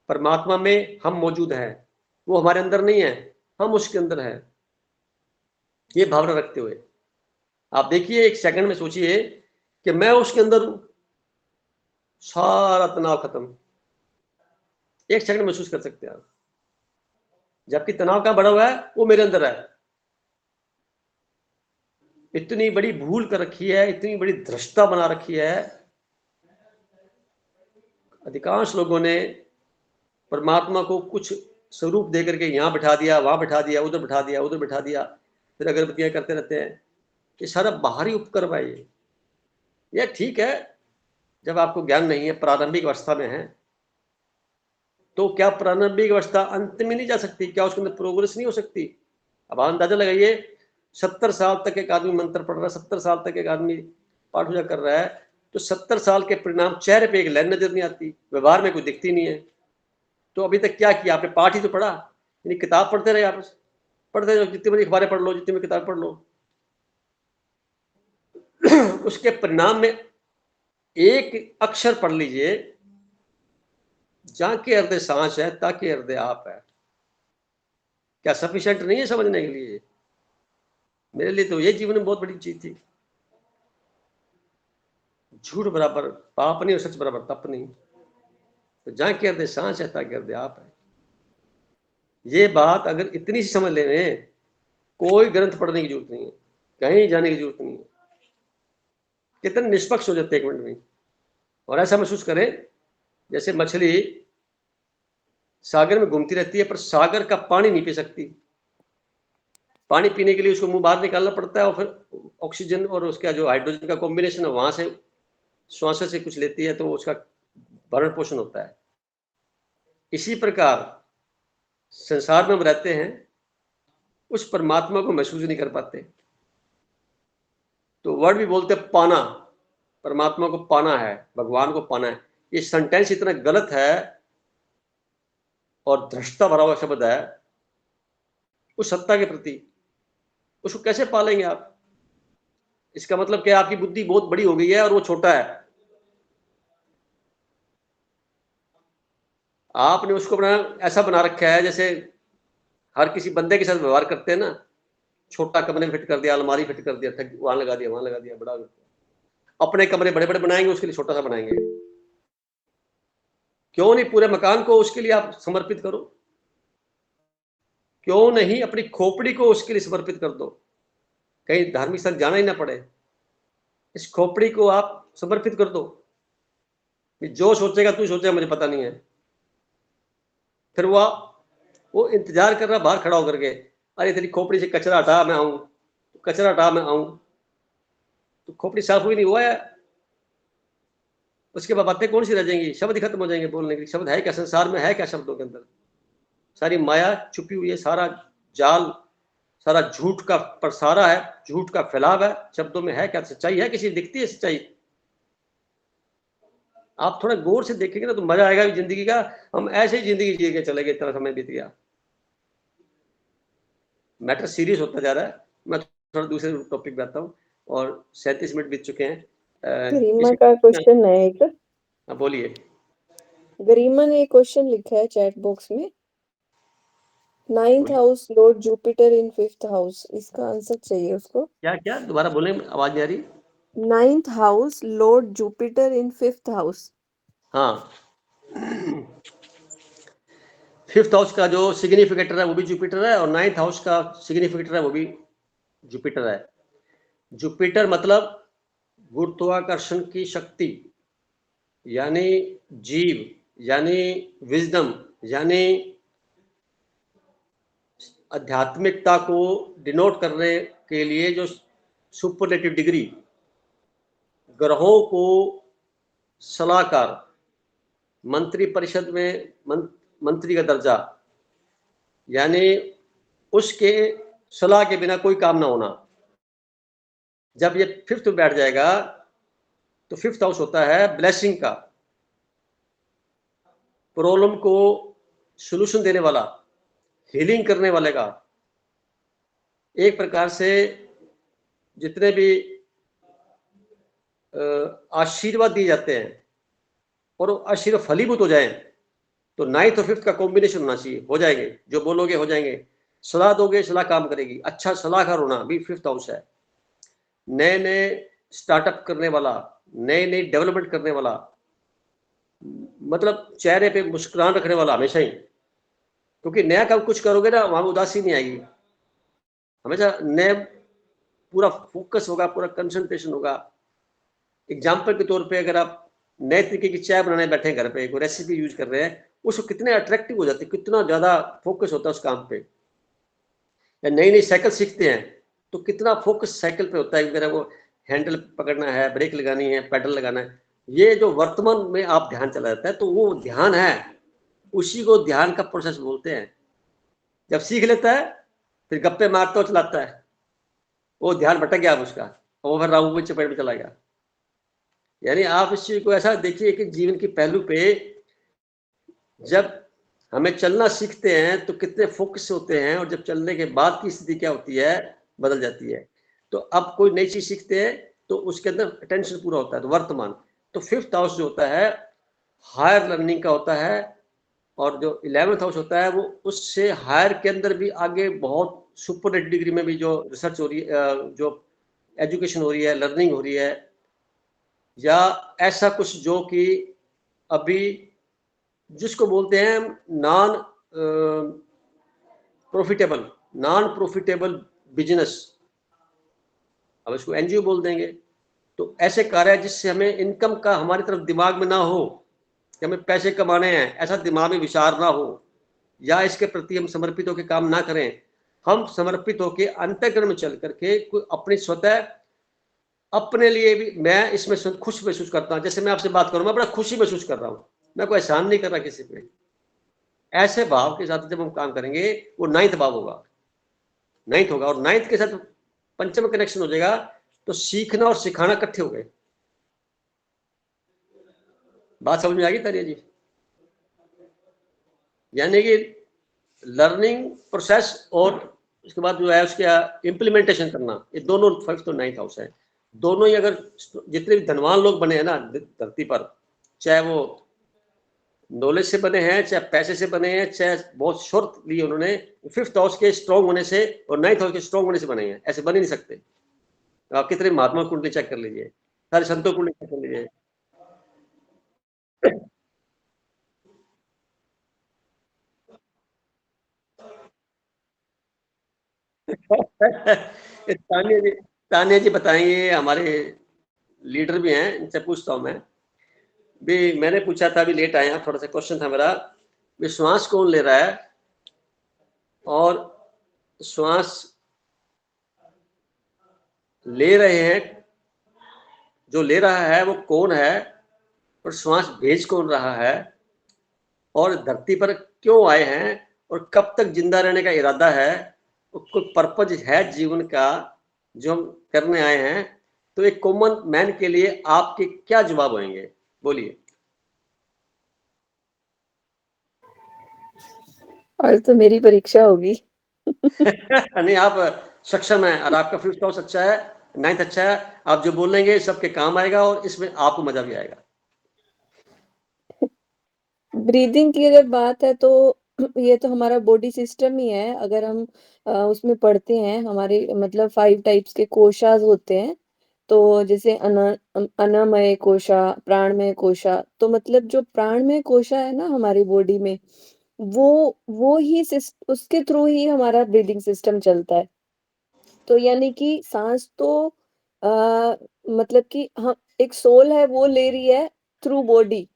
परमात्मा में हम मौजूद हैं, वो हमारे अंदर नहीं है, हम उसके अंदर हैं। ये भावना रखते हुए आप देखिए, एक सेकंड में सोचिए कि मैं उसके अंदर हूं, सारा तनाव खत्म, एक सेकंड महसूस कर सकते हैं आप। जबकि तनाव का बढ़ा हुआ है, वो मेरे अंदर है। इतनी बड़ी भूल कर रखी है, इतनी बड़ी धृष्टता बना रखी है। अधिकांश लोगों ने परमात्मा को कुछ स्वरूप देकर के यहां बिठा दिया, वहां बिठा दिया, उधर बिठा दिया, उधर बिठा दिया, फिर अगरबत्तियां करते रहते हैं। ये सारा बाहरी उपक्रम है। ये ठीक है, जब आपको ज्ञान नहीं है, प्रारंभिक अवस्था में है, तो क्या प्रारंभिक अवस्था अंत में नहीं जा सकती? क्या उसके अंदर प्रोग्रेस नहीं हो सकती? अब अंदाजा लगाइए, 70 साल तक एक आदमी मंत्र पढ़ रहा है, 70 साल तक एक आदमी पाठ पूजा कर रहा है, तो 70 साल के परिणाम चेहरे पे एक लाइन नजर नहीं आती, व्यवहार में कोई दिखती नहीं है। तो अभी तक क्या किया आपने? पाठ ही तो पढ़ा, यानी किताब पढ़ते रहे, आप पढ़ते रहो, जितनी बड़ी अखबारें पढ़ लो, जितनी बड़ी किताब पढ़ लो। उसके परिणाम में एक अक्षर पढ़ लीजिए, जाके हृदय सांस है ताकि हृदय आप है। क्या सफिशिएंट नहीं है समझने के लिए? मेरे लिए तो ये जीवन में बहुत बड़ी चीज थी। झूठ बराबर पाप नहीं और सच बराबर तप नहीं। तो जाके हृदय सांस है ताकि हृदय आप है। ये बात अगर इतनी सी समझ लेने, कोई ग्रंथ पढ़ने की जरूरत नहीं है, कहीं जाने की जरूरत नहीं है। कितने निष्पक्ष हो जाते 1 मिनट में। और ऐसा महसूस करें जैसे मछली सागर में घूमती रहती है, पर सागर का पानी नहीं पी सकती। पानी पीने के लिए उसको मुंह बाहर निकालना पड़ता है, और फिर ऑक्सीजन और उसका जो हाइड्रोजन का कॉम्बिनेशन है, वहां से श्वास से कुछ लेती है, तो उसका भरण पोषण होता है। इसी प्रकार संसार में हम रहते हैं, उस परमात्मा को महसूस नहीं कर पाते। तो वर्ड भी बोलते हैं पाना, परमात्मा को पाना है, भगवान को पाना है। ये सेंटेंस इतना गलत है और धृष्टता भरा हुआ शब्द है उस सत्ता के प्रति। उसको कैसे पालेंगे आप? इसका मतलब क्या? आपकी बुद्धि बहुत बड़ी हो गई है और वो छोटा है। आपने उसको बना ऐसा बना रखा है जैसे हर किसी बंदे के साथ व्यवहार करते हैं ना, छोटा कमरे में फिट कर दिया, अलमारी फिट कर दिया, वहां लगा दिया, वहां लगा दिया, बड़ा। अपने कमरे बड़े बड़े बनाएंगे, उसके लिए छोटा सा बनाएंगे। क्यों नहीं पूरे मकान को उसके लिए आप समर्पित करो? क्यों नहीं अपनी खोपड़ी को उसके लिए समर्पित कर दो? कहीं धार्मिक स्थल जाना ही ना पड़े, इस खोपड़ी को आप समर्पित कर दो। जो सोचेगा तू सोचेगा मुझे पता नहीं है। फिर वो इंतजार कर रहा बाहर खड़ा होकर के, अरे तेरी खोपड़ी से कचरा हटा मैं आऊं, कचरा हटा मैं आऊं। तो खोपड़ी साफ हुई नहीं हुआ है, उसके बाद बातें कौन सी रह जाएंगी? शब्द ही खत्म हो जाएंगे बोलने के। शब्द है क्या? संसार में है क्या शब्दों के अंदर? सारी माया छुपी हुई है, सारा जाल, सारा झूठ का प्रसारा है, झूठ का फैलाव है। शब्दों में है क्या? सच्चाई है किसी दिखती है सच्चाई? आप थोड़ा गौर से देखेंगे ना तो मजा आएगा जिंदगी का। हम ऐसे ही जिंदगी जी के चले गए, इतना समय बीत गया। मैटर सीरियस होता जा रहा है। मैं थोड़ा दूसरे टॉपिक पे आता हूँ, और 37 मिनट बीत चुके हैं। गरिमा का क्वेश्चन है एक। बोलिए। गरिमा ने एक क्वेश्चन लिखा है चैट बॉक्स में, 9th house Lord Jupiter in 5th house, इसका आंसर चाहिए उसको। क्या क्या दोबारा बोले, आवाज नहीं आ रही। 9th house Lord Jupiter in 5th house. हाँ, 5th हाउस का जो सिग्निफिकेटर है वो भी जुपिटर है, और 9th हाउस का सिग्निफिकेटर है वो भी जुपिटर है। जुपिटर मतलब गुरुत्वाकर्षण की शक्ति, यानी जीव, यानी विजडम, यानी आध्यात्मिकता को डिनोट करने के लिए जो सुपरलेटिव डिग्री, ग्रहों को सलाहकार, मंत्री परिषद में मंत्री का दर्जा, यानी उसके सलाह के बिना कोई काम ना होना। जब ये 5th में बैठ जाएगा तो 5th हाउस होता है ब्लेसिंग का, प्रॉब्लम को सॉल्यूशन देने वाला, हीलिंग करने वाले का। एक प्रकार से जितने भी आशीर्वाद दिए जाते हैं और आशीर्वाद फलीभूत हो जाए, तो 9th और 5th का कॉम्बिनेशन होना चाहिए। हो जाएंगे, जो बोलोगे हो जाएंगे। सलाह दोगे, सलाह काम करेगी। अच्छा सलाहकार होना भी 5th हाउस है। नए नए स्टार्टअप करने वाला, नई नई डेवलपमेंट करने वाला, मतलब चेहरे पे मुस्कुराहट रखने वाला हमेशा ही। क्योंकि नया काम कुछ करोगे ना, वहां उदासी नहीं आएगी। हमेशा नए पूरा फोकस होगा, पूरा कंसंट्रेशन होगा। एग्जाम्पल के तौर पे अगर आप नए तरीके की चाय बनाने बैठे घर पे, कोई रेसिपी यूज कर रहे हैं, उसको कितने अट्रैक्टिव हो जाते हैं, कितना ज्यादा फोकस होता है उस काम पे। या नई नई साइकिल सीखते हैं तो कितना फोकस साइकिल पे होता है, मेरा वो हैंडल पकड़ना है, ब्रेक लगानी है, पेडल लगाना है। ये जो वर्तमान में आप ध्यान चला जाता है, तो वो ध्यान है, उसी को ध्यान का प्रोसेस बोलते हैं। जब सीख लेता है फिर गप्पे मारता चलाता है, वो ध्यान भटक गया उसका, और वो फिर राहु की चपेट में चला गया। यानी आप इस चीज को ऐसा देखिए कि जीवन के पहलू पे जब हमें चलना सीखते हैं तो कितने फोकस होते हैं, और जब चलने के बाद की स्थिति क्या होती है, बदल जाती है। तो अब कोई नई चीज सीखते हैं तो उसके अंदर अटेंशन पूरा होता है। तो वर्तमान, तो 5th हाउस जो होता है हायर लर्निंग का होता है, और जो 11th हाउस होता है वो उससे हायर के अंदर भी आगे बहुत सुपर डिग्री में भी जो रिसर्च हो रही है, जो एजुकेशन हो रही है, लर्निंग हो रही है, या ऐसा कुछ जो कि अभी जिसको बोलते हैं नॉन प्रॉफिटेबल बिजनेस, अब इसको एनजीओ बोल देंगे। तो ऐसे कार्य जिससे हमें इनकम का हमारी तरफ दिमाग में ना हो कि हमें पैसे कमाने हैं, ऐसा दिमाग में विचार ना हो, या इसके प्रति हम समर्पित होकर काम ना करें। हम समर्पित होकर अंतःकरण में चल करके कोई अपनी स्वतः अपने लिए भी, मैं इसमें खुश महसूस करता हूँ। जैसे मैं आपसे बात करूँ, मैं बड़ा खुशी महसूस कर रहा हूँ, मैं कोई एहसान नहीं कर रहा किसी पे। ऐसे भाव के साथ जब हम काम करेंगे, वो 9th भाव होगा, 9th होगा, और 9th के साथ पंचम कनेक्शन हो जाएगा, तो सीखना और सिखाना इकट्ठे हो गए। बात समझ में आ गई तारिया जी? यानी कि लर्निंग प्रोसेस और उसके बाद जो है उसके इम्प्लीमेंटेशन करना, ये दोनों 5th और 9th हाउस है। दोनों ही अगर जितने भी धनवान लोग बने हैं ना धरती पर, चाहे वो नॉलेज से बने हैं, चाहे पैसे से बने हैं, चाहे बहुत शोर्ट लिए उन्होंने, 5th हाउस के स्ट्रॉन्ग होने से और 9th हाउस के स्ट्रॉन्ग होने से बने हैं। ऐसे बन ही नहीं सकते। आप कितने महात्मा कुंडली चेक कर लीजिए, सारे संतों कुंडली चेक कर लीजिए। तानिया जी बताएंगे, हमारे लीडर भी हैं, इनसे पूछता हूं मैं भी। मैंने पूछा था, अभी लेट आया, थोड़ा सा क्वेश्चन था मेरा, श्वास कौन ले रहा है, और श्वास ले रहे हैं, जो ले रहा है वो कौन है, और श्वास भेज कौन रहा है, और धरती पर क्यों आए हैं, और कब तक जिंदा रहने का इरादा है, और कोई पर्पज है जीवन का जो हम करने आए हैं। तो एक कॉमन मैन के लिए आपके क्या जवाब होंगे, बोलिए। और तो मेरी परीक्षा होगी। नहीं, आप सक्षम हैं और आपका फिफ्थ हाउस अच्छा है, नाइन्थ अच्छा है, आप जो बोलेंगे सबके काम आएगा और इसमें आपको मजा भी आएगा। ब्रीदिंग की अगर बात है तो ये तो हमारा बॉडी सिस्टम ही है। अगर हम उसमें पढ़ते हैं, हमारे मतलब 5 टाइप्स के कोशास होते हैं। तो जैसे अन्नमय कोशा, प्राणमय कोशा, तो मतलब जो प्राणमय कोशा है ना हमारी बॉडी में, वो ही उसके थ्रू ही हमारा ब्रीदिंग सिस्टम चलता है। तो यानी कि सांस तो मतलब कि हम एक सोल है वो ले रही है थ्रू बॉडी,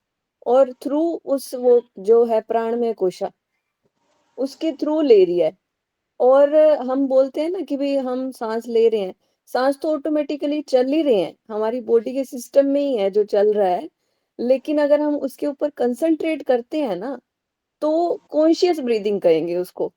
और थ्रू उस वो जो है प्राणमय कोशा, उसके थ्रू ले रही है। और हम बोलते हैं ना कि भाई हम सांस ले रहे हैं, सांस तो ऑटोमेटिकली चल ही रहे हैं, हमारी बॉडी के सिस्टम में ही है जो चल रहा है। लेकिन अगर हम उसके ऊपर कंसंट्रेट करते हैं ना, तो कॉन्शियस ब्रीदिंग कहेंगे उसको।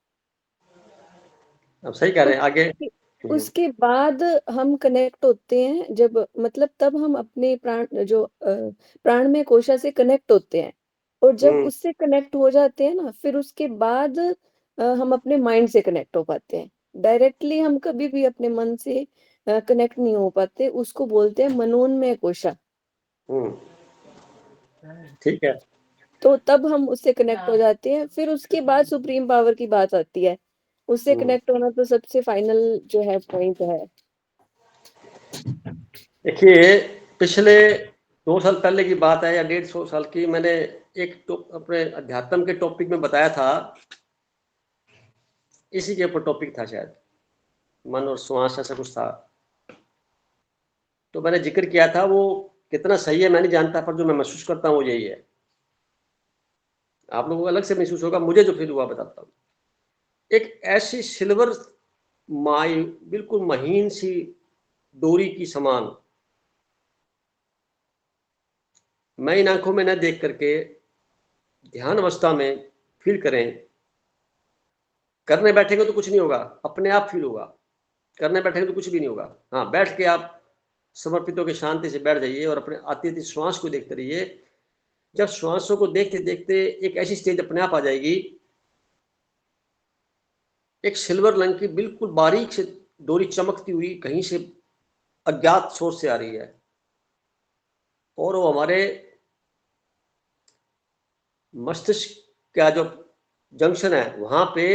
आप सही कह रहे हैं, आगे। उसके उसके बाद हम कनेक्ट होते हैं, जब मतलब तब हम अपने प्राणमय कोशा से कनेक्ट होते हैं। और जब हम्म, उससे कनेक्ट हो जाते हैं ना, फिर उसके बाद हम अपने माइंड से कनेक्ट हो पाते हैं। डायरेक्टली हम कभी भी अपने मन से कनेक्ट नहीं हो पाते, उसको बोलते हैं मनोन्मय कोशा। हम्म, ठीक है। तो तब हम उससे कनेक्ट हो जाते हैं, फिर उसके बाद सुप्रीम पावर की बात आती है। उससे हम्म, कनेक्ट होना तो सबसे फाइनल जो है पॉइंट है। देखिए, पिछले 2 साल पहले की बात है या 150 साल की, मैंने अपने अध्यात्म के टॉपिक में बताया था, इसी के ऊपर टॉपिक था शायद, मन और श्वास ऐसा कुछ था। तो मैंने जिक्र किया था, वो कितना सही है मैं नहीं जानता, पर जो मैं महसूस करता हूँ वो यही है। आप लोगों को अलग से महसूस होगा, मुझे जो फील हुआ बताता हूँ। एक ऐसी सिल्वर माई, बिल्कुल महीन सी डोरी की समान, मैं इन आंखों में न देख करके ध्यान अवस्था में फील करें। करने बैठेंगे तो कुछ नहीं होगा, अपने आप फील होगा। करने बैठेंगे तो कुछ भी नहीं होगा। हाँ, बैठ के आप समर्पित होकर शांति से बैठ जाइए और अपने आती आती श्वास को देखते रहिए। जब श्वासों को देखते देखते एक ऐसी स्टेज अपने आप आ जाएगी, एक सिल्वर रंग की बिल्कुल बारीक से डोरी चमकती हुई कहीं से अज्ञात सोर्स से आ रही है, और वो हमारे मस्तिष्क का जो जंक्शन है वहां पे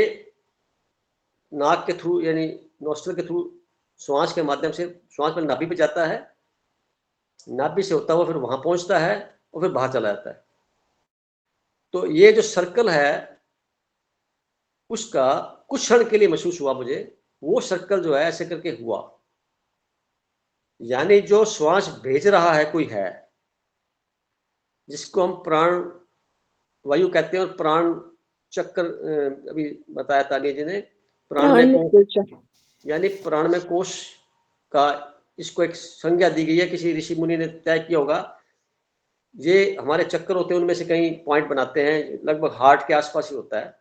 नाक के थ्रू यानी नोस्ट्रल के थ्रू श्वास के माध्यम से श्वास में नाभि पे जाता है, नाभि से होता हुआ फिर वहां पहुंचता है और फिर बाहर चला जाता है। तो ये जो सर्कल है उसका कुछ क्षण के लिए महसूस हुआ मुझे। वो सर्कल जो है ऐसे करके हुआ, यानी जो श्वास भेज रहा है कोई है, जिसको हम प्राण वायु कहते हैं, और प्राण चक्र अभी बताया तानिया जी ने, प्राण में प्राण में कोश, कोशा। यानी प्राण में कोश का इसको एक संज्ञा दी गई है, किसी ऋषि मुनि ने तय किया होगा। ये हमारे चक्कर होते हैं, उनमें से कई पॉइंट बनाते हैं, लगभग हार्ट के आसपास ही होता है।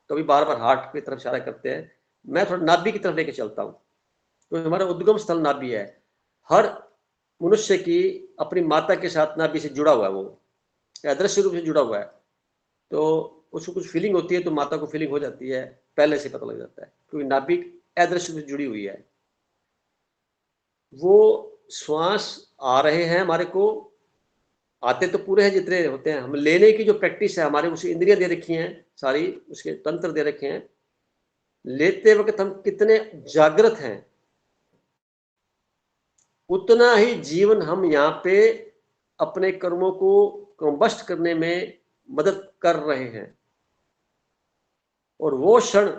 कभी बार बार हार्ट की तरफ इशारा करते हैं, मैं थोड़ा नाभि की तरफ लेके चलता हूँ। तो हमारा उद्गम स्थल नाभि है। हर मनुष्य की अपनी माता के साथ नाभि से जुड़ा हुआ है, वो अदृश्य रूप से जुड़ा हुआ है। तो उसको कुछ फीलिंग होती है तो माता को फीलिंग हो जाती है, पहले से पता लग जाता है, क्योंकि नाभि अदृश्य रूप से जुड़ी हुई है। वो श्वास आ रहे हैं हमारे को, आते तो पूरे हैं जितने होते हैं, हम लेने की जो प्रैक्टिस है हमारे, उसी इंद्रियां दे रखी हैं सारी, उसके तंत्र दे रखे हैं। लेते वक्त हम कितने जागृत हैं, उतना ही जीवन हम यहाँ पे अपने कर्मों को कंबस्ट करने में मदद कर रहे हैं। और वो क्षण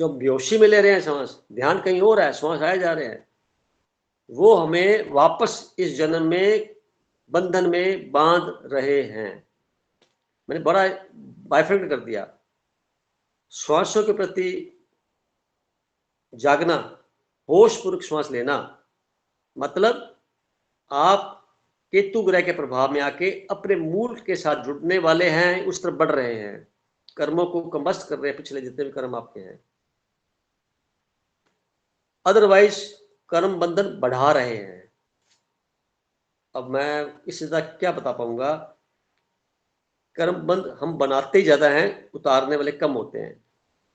जो हम बेहोशी में ले रहे हैं सांस, ध्यान कहीं और है, श्वास आए जा रहे हैं, वो हमें वापस इस जन्म में बंधन में बांध रहे हैं। मैंने बड़ा बाइफर्केट कर दिया। श्वासों के प्रति जागना, होशपूर्वक श्वास लेना, मतलब आप केतु ग्रह के प्रभाव में आके अपने मूल के साथ जुड़ने वाले हैं, उस तरफ बढ़ रहे हैं, कर्मों को कंबस्ट कर रहे हैं, पिछले जितने भी कर्म आपके हैं। अदरवाइज कर्म बंधन बढ़ा रहे हैं। अब मैं इससे ज्यादा क्या बता पाऊंगा। कर्म बंध हम बनाते ही ज़्यादा हैं, उतारने वाले कम होते हैं,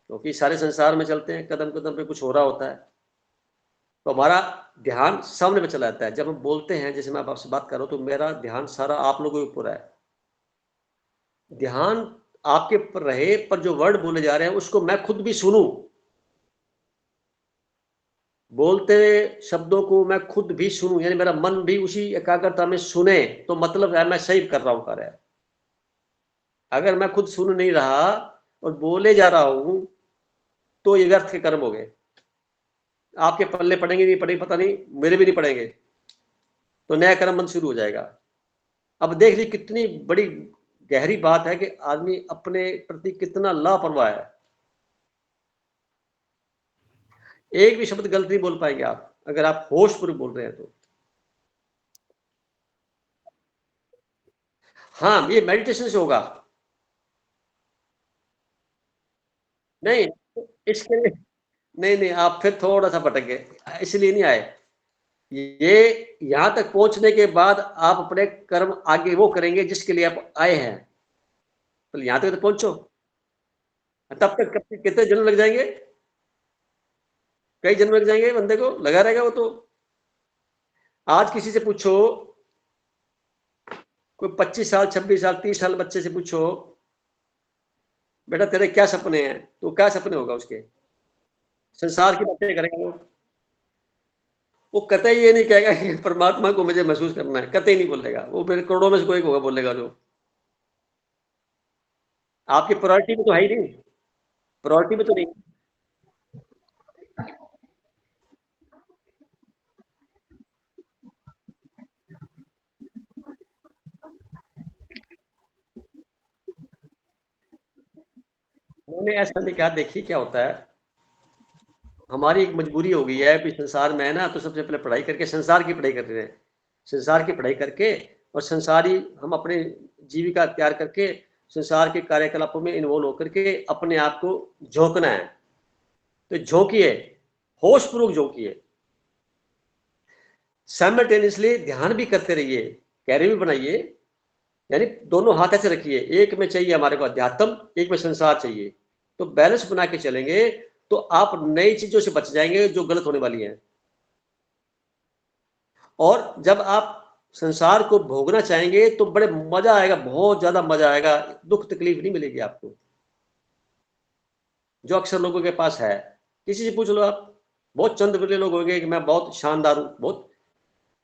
क्योंकि सारे संसार में चलते हैं, कदम-कदम पे कुछ हो रहा होता है। तो हमारा ध्यान सामने में चला जाता है। जब हम बोलते हैं, जैसे मैं अब आपसे बात कर रहा हूँ, तो मेरा ध्यान सारा आप लोगों के ऊपर है। ध्यान आपके ऊपर रहे, पर जो वर्ड बोले जा रहे हैं, उसको मैं खुद भी सुनूँ। बोलते शब्दों को मैं खुद भी सुनूँ, यानी मेरा मन भी उसी एकाग्रता में सुने, तो मतलब है मैं सही कर रहा हूँ कार्य। अगर मैं खुद सुन नहीं रहा और बोले जा रहा हूँ, तो ये व्यर्थ के कर्म हो गए। आपके पल्ले पड़ेंगे नहीं पड़ेंगे पता नहीं, मेरे भी नहीं पड़ेंगे, तो नया कर्म बंध शुरू हो जाएगा। अब देख लीजिए कितनी बड़ी गहरी बात है कि आदमी अपने प्रति कितना लापरवाह है। एक भी शब्द गलत नहीं बोल पाएंगे आप, अगर आप होशपूर्वक बोल रहे हैं तो। हाँ, ये मेडिटेशन से होगा। नहीं, इसके लिए नहीं, नहीं, आप फिर थोड़ा-सा भटक गए, इसलिए नहीं आए। ये यहाँ तक पहुँचने के बाद आप अपने कर्म आगे वो करेंगे जिसके लिए आप आए हैं। तो यहाँ तक तो पहुँचो, तब तक कब कितने जन्म लग जाएँगे? कई जन्म लग जाएँगे बंदे को, लगा रहेगा वो तो। आज किसी से पूछो, कोई 25 साल, 26 साल, 30 साल बच्चे से पूछो, बेटा तेरे क्या सपने हैं? तो क्या सपने होगा उसके? संसार की बातें करेंगे वो कतई ये नहीं कहेगा कि परमात्मा को मुझे महसूस करना है, कतई नहीं बोलेगा। वो मेरे करोड़ों में से कोई होगा बोलेगा जो। आपकी प्रायोरिटी में तो है ही नहीं, प्रायोरिटी में तो नहीं। मैंने ऐसा नहीं कहा, देखिए क्या होता है, हमारी एक मजबूरी हो गई है, अभी संसार में है ना, तो सबसे पहले पढ़ाई करके संसार की पढ़ाई कर रहे हैं। संसार की पढ़ाई करके और संसारी हम अपने जीविका तैयार करके संसार के कार्यकलापों में इन्वॉल्व होकर के अपने आप को झोंकना है। तो झोंकिए, होशपूर्वक झोंकिए, साइमल्टेनियसली ध्यान भी करते रहिए, कैरियर भी बनाइए, यानी दोनों हाथ ऐसे रखिए, एक में चाहिए हमारे को अध्यात्म, एक में संसार चाहिए, तो बैलेंस बना के चलेंगे, तो आप नई चीजों से बच जाएंगे जो गलत होने वाली हैं। और जब आप संसार को भोगना चाहेंगे तो बड़े मजा आएगा, बहुत ज्यादा मजा आएगा, दुख तकलीफ नहीं मिलेगी आपको, जो अक्सर लोगों के पास है। किसी से पूछ लो आप, बहुत चंद बिरले लोग होंगे कि मैं बहुत शानदार हूँ, बहुत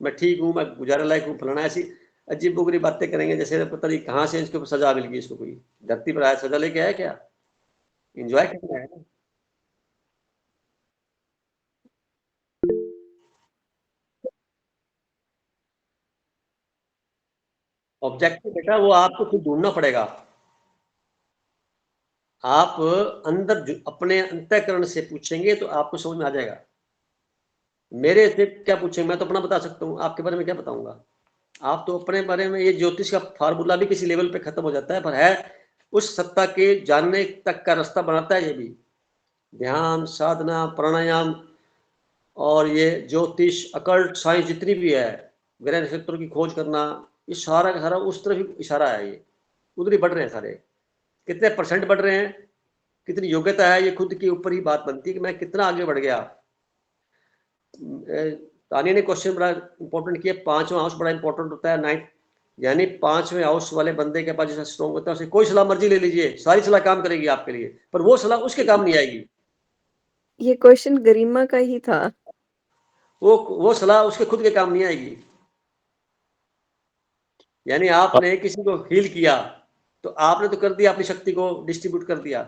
मैं ठीक हूँ, मैं गुजारे लायक हूँ, फलाना, ऐसी अजीब बुगरी बातें करेंगे जैसे पता नहीं कहाँ से इसके ऊपर सजा मिल गई, इसको कोई धरती पर आया सजा लेके आया क्या? इंजॉय करना है। ऑब्जेक्टिव बेटा वो आपको खुद ढूंढना पड़ेगा। आप अंदर अपने अंतःकरण से पूछेंगे तो आपको समझ में आ जाएगा। मेरे से क्या पूछेंगे, मैं तो अपना बता सकता हूँ, आपके बारे में क्या बताऊंगा? आप तो अपने बारे में, ये ज्योतिष का फार्मूला भी किसी लेवल पे खत्म हो जाता है, पर है उस सत्ता के जानने तक का रास्ता बनाता है। ये भी ध्यान, साधना, प्राणायाम और ये ज्योतिष, अकल्ट साइंस जितनी भी है, ग्रह नक्षत्रों की खोज करना, ये सारा का सारा उस तरफ ही इशारा है। ये उधर ही बढ़ रहे हैं सारे। कितने परसेंट बढ़ रहे हैं, कितनी योग्यता है, ये खुद के ऊपर ही बात बनती है कि मैं कितना आगे बढ़ गया। तानिया ने क्वेश्चन बड़ा इंपॉर्टेंट किया, पांचवा हाउस बड़ा इंपॉर्टेंट होता है, नाइन्थ, यानी पांचवें हाउस वाले बंदे के पास जैसा स्ट्रॉन्ग होता है, उसे कोई सलाह मर्जी ले लीजिए, सारी सलाह काम करेगी आपके लिए, पर वो सलाह उसके काम नहीं आएगी। ये क्वेश्चन गरिमा का ही था। वो सलाह उसके खुद के काम नहीं आएगी। यानी आपने किसी को हील किया, तो आपने तो कर दिया, अपनी शक्ति को डिस्ट्रीब्यूट कर दिया,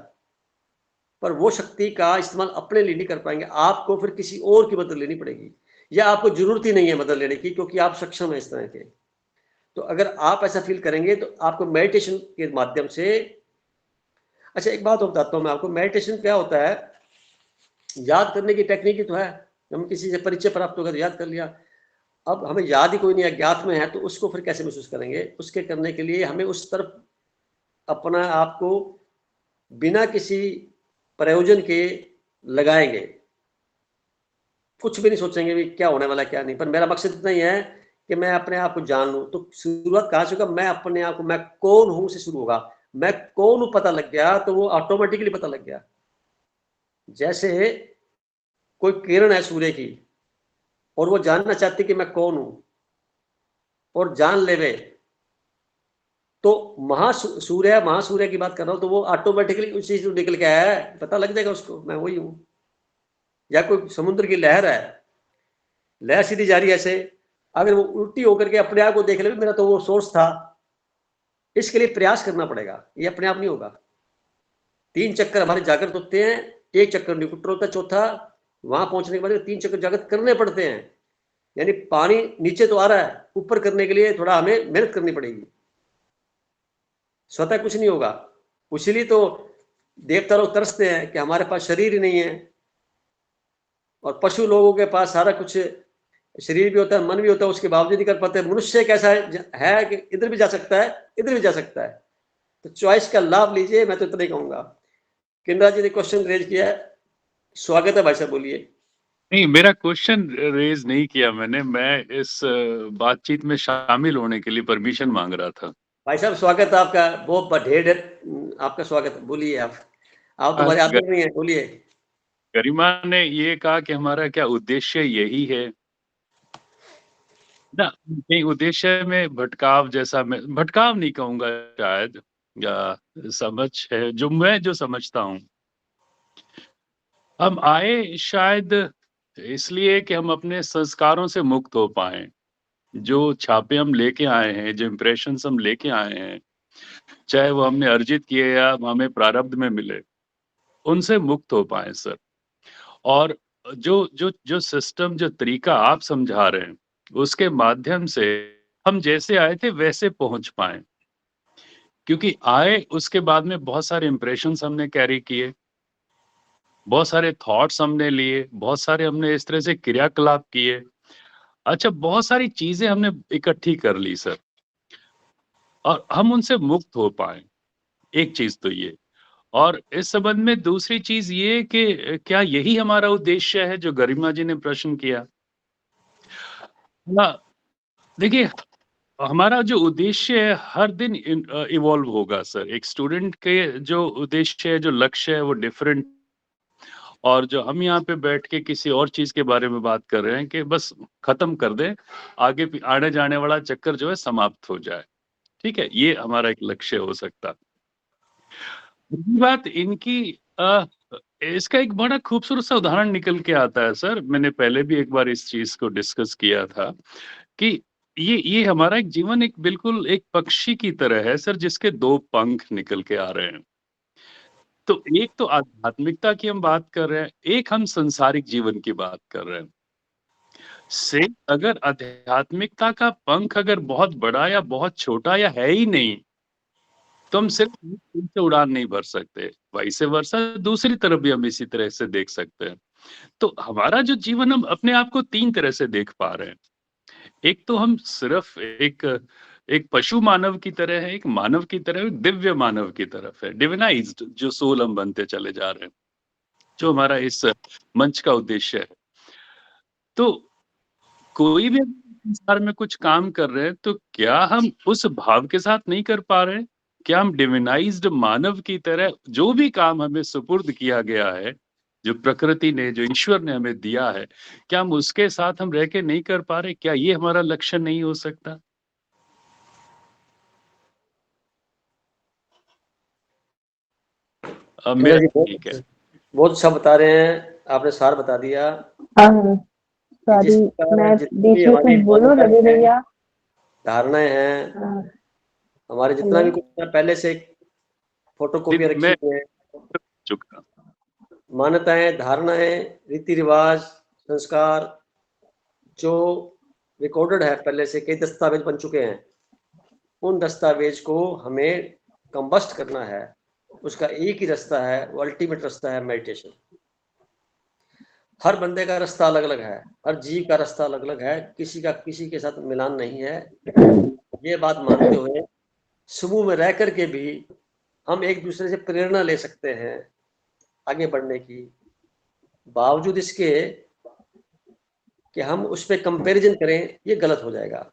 पर वो शक्ति का इस्तेमाल अपने लिए नहीं कर पाएंगे, आपको फिर किसी और की मदद लेनी पड़ेगी, या आपको जरूरत ही नहीं है मदद लेने की, क्योंकि आप सक्षम है इस तरह के। तो अगर आप ऐसा फील करेंगे तो आपको मेडिटेशन के माध्यम से, अच्छा एक बात और बताता हूँ मैं आपको, मेडिटेशन क्या होता है, याद करने की टेक्निक ही तो है। हम किसी से परिचय प्राप्त होगा तो याद कर लिया, अब हमें याद ही कोई नहीं, अज्ञात में है, तो उसको फिर कैसे महसूस करेंगे? उसके करने के लिए हमें उस तरफ अपना आपको बिना किसी प्रयोजन के लगाएंगे, कुछ भी नहीं सोचेंगे भी क्या होने वाला क्या नहीं, पर मेरा मकसद इतना ही है कि मैं अपने आप को जान लूं, तो शुरुआत कहां से होगा? मैं अपने आप को, मैं कौन हूं से शुरू होगा। मैं कौन हूं पता लग गया तो वो ऑटोमेटिकली पता लग गया। जैसे कोई किरण है सूर्य की और वो जानना चाहती कि मैं कौन हूं और जान लेवे, तो महासूर्य की बात कर रहा हूं, तो वो ऑटोमेटिकली उसी से निकल के आया है, पता लग जाएगा उसको मैं वही हूं। या कोई समुद्र की लहर है, लहर सीधी जा रही है ऐसे, अगर वो उल्टी होकर के अपने आप को देख ले, मेरा तो वो सोर्स था। इसके लिए प्रयास करना पड़ेगा, ये अपने आप नहीं होगा। 3 चक्कर हमारे जागृत होते हैं, 1 चक्कर निकुटर होता है, चौथा वहां पहुंचने के बाद 3 चक्कर जागृत करने पड़ते हैं। यानी पानी नीचे तो आ रहा है, ऊपर करने के लिए थोड़ा हमें मेहनत करनी पड़ेगी, स्वतः कुछ नहीं होगा। इसीलिए तो देवता लोग तरसते हैं कि हमारे पास शरीर ही नहीं है, और पशु लोगों के पास सारा कुछ, शरीर भी होता है, मन भी होता है, उसके बावजूद नहीं कर पाते। मनुष्य कैसा है कि इधर भी जा सकता है, इधर भी जा सकता है, तो चॉइस का लाभ लीजिए, मैं तो इतना ही कहूंगा। किंद्रा जी ने क्वेश्चन रेज किया है, स्वागत है भाई साहब, बोलिए। नहीं, मेरा क्वेश्चन रेज नहीं किया मैंने, मैं इस बातचीत में शामिल होने के लिए परमिशन मांग रहा था। भाई साहब स्वागत है आपका, बहुत ढेर आपका स्वागत है, बोलिए आप तुम्हारे आदर नहीं है, बोलिए। गरिमा ने ये कहा कि हमारा क्या उद्देश्य यही है ना, कहीं उद्देश्य में भटकाव जैसा, मैं भटकाव नहीं कहूंगा शायद, या समझ है जो समझता हूँ। हम आए शायद इसलिए कि हम अपने संस्कारों से मुक्त हो पाए। जो छापे हम लेके आए हैं, जो इम्प्रेशंस हम लेके आए हैं, चाहे वो हमने अर्जित किए या हमें प्रारब्ध में मिले, उनसे मुक्त हो पाए सर। और जो जो जो सिस्टम, जो तरीका आप समझा रहे हैं, उसके माध्यम से हम जैसे आए थे वैसे पहुंच पाए। क्योंकि आए उसके बाद में बहुत सारे इम्प्रेशंस हमने कैरी किए, बहुत सारे थॉट्स हमने लिए, बहुत सारे हमने इस तरह से क्रियाकलाप किए। अच्छा, बहुत सारी चीजें हमने इकट्ठी कर ली सर, और हम उनसे मुक्त हो पाए। एक चीज तो ये, और इस संबंध में दूसरी चीज ये कि क्या यही हमारा उद्देश्य है जो गरिमा जी ने प्रश्न किया? हाँ, देखिए, हमारा जो उद्देश्य है हर दिन इवॉल्व होगा सर। एक स्टूडेंट के जो उद्देश्य है, जो लक्ष्य है, वो डिफरेंट, और जो हम यहाँ पे बैठ के किसी और चीज के बारे में बात कर रहे हैं कि बस खत्म कर दें, आगे आने जाने वाला चक्कर जो है समाप्त हो जाए। ठीक है, ये हमारा एक लक्ष्य हो सकता है। दूसरी बात इनकी, इसका एक बड़ा खूबसूरत सा उदाहरण निकल के आता है सर। मैंने पहले भी एक बार इस चीज को डिस्कस किया था कि ये हमारा एक जीवन एक बिल्कुल एक पक्षी की तरह है सर, जिसके 2 पंख निकल के आ रहे हैं। तो एक तो आध्यात्मिकता की हम बात कर रहे हैं, एक हम सांसारिक जीवन की बात कर रहे हैं। से अगर आध्यात्मिकता का पंख अगर बहुत बड़ा या बहुत छोटा या है ही नहीं, तो हम सिर्फ से उड़ान नहीं भर सकते। वैसे वर्षा दूसरी तरफ भी हम इसी तरह से देख सकते हैं। तो हमारा जो जीवन, हम अपने आप को 3 तरह से देख पा रहे हैं। एक तो हम सिर्फ एक एक पशु मानव की तरह है, एक मानव की तरह है, एक दिव्य मानव की तरफ है, डिविनाइज्ड जो सोल हम बनते चले जा रहे हैं, जो हमारा इस मंच का उद्देश्य है। तो कोई भी संसार में कुछ काम कर रहे हैं, तो क्या हम उस भाव के साथ नहीं कर पा रहे हैं? क्या हम डिविनाइज्ड मानव की तरह जो भी काम हमें सुपुर्द किया गया है, जो प्रकृति ने, जो ईश्वर ने हमें दिया है, क्या हम उसके साथ हम रह के नहीं कर पा रहे? क्या ये हमारा लक्ष्य नहीं हो सकता? किंद्रा मेरा जी ठीक है। बहुत अच्छा बता रहे हैं, आपने सार बता दिया हाँ, कि जिस सॉरी, प्रकार मैं जितनी भी बीच में हमारी कुछ बोलूं मान्यताएं लगे हैं, भैया? धारणाएं हैं, हाँ, हमारे जितना हेलो। भी कुछ है, पहले से फोटो कॉपियां रखी मैं हुई हैं, चुका। मान्यताएं, धारणाएं, रीति रिवाज, संस्कार जो रिकॉर्डेड है पहले से, कई दस्तावेज बन चुके हैं, उन दस्तावेज को हमें कंबस्ट करना है। उसका एक ही रास्ता है, वो अल्टीमेट रास्ता है, मेडिटेशन। हर बंदे का रास्ता अलग अलग है, हर जीव का रास्ता अलग अलग है, किसी का किसी के साथ मिलान नहीं है। ये बात मानते हुए समूह में रह करके भी हम एक दूसरे से प्रेरणा ले सकते हैं आगे बढ़ने की, बावजूद इसके कि हम उस पर कंपैरिजन करें, ये गलत हो जाएगा।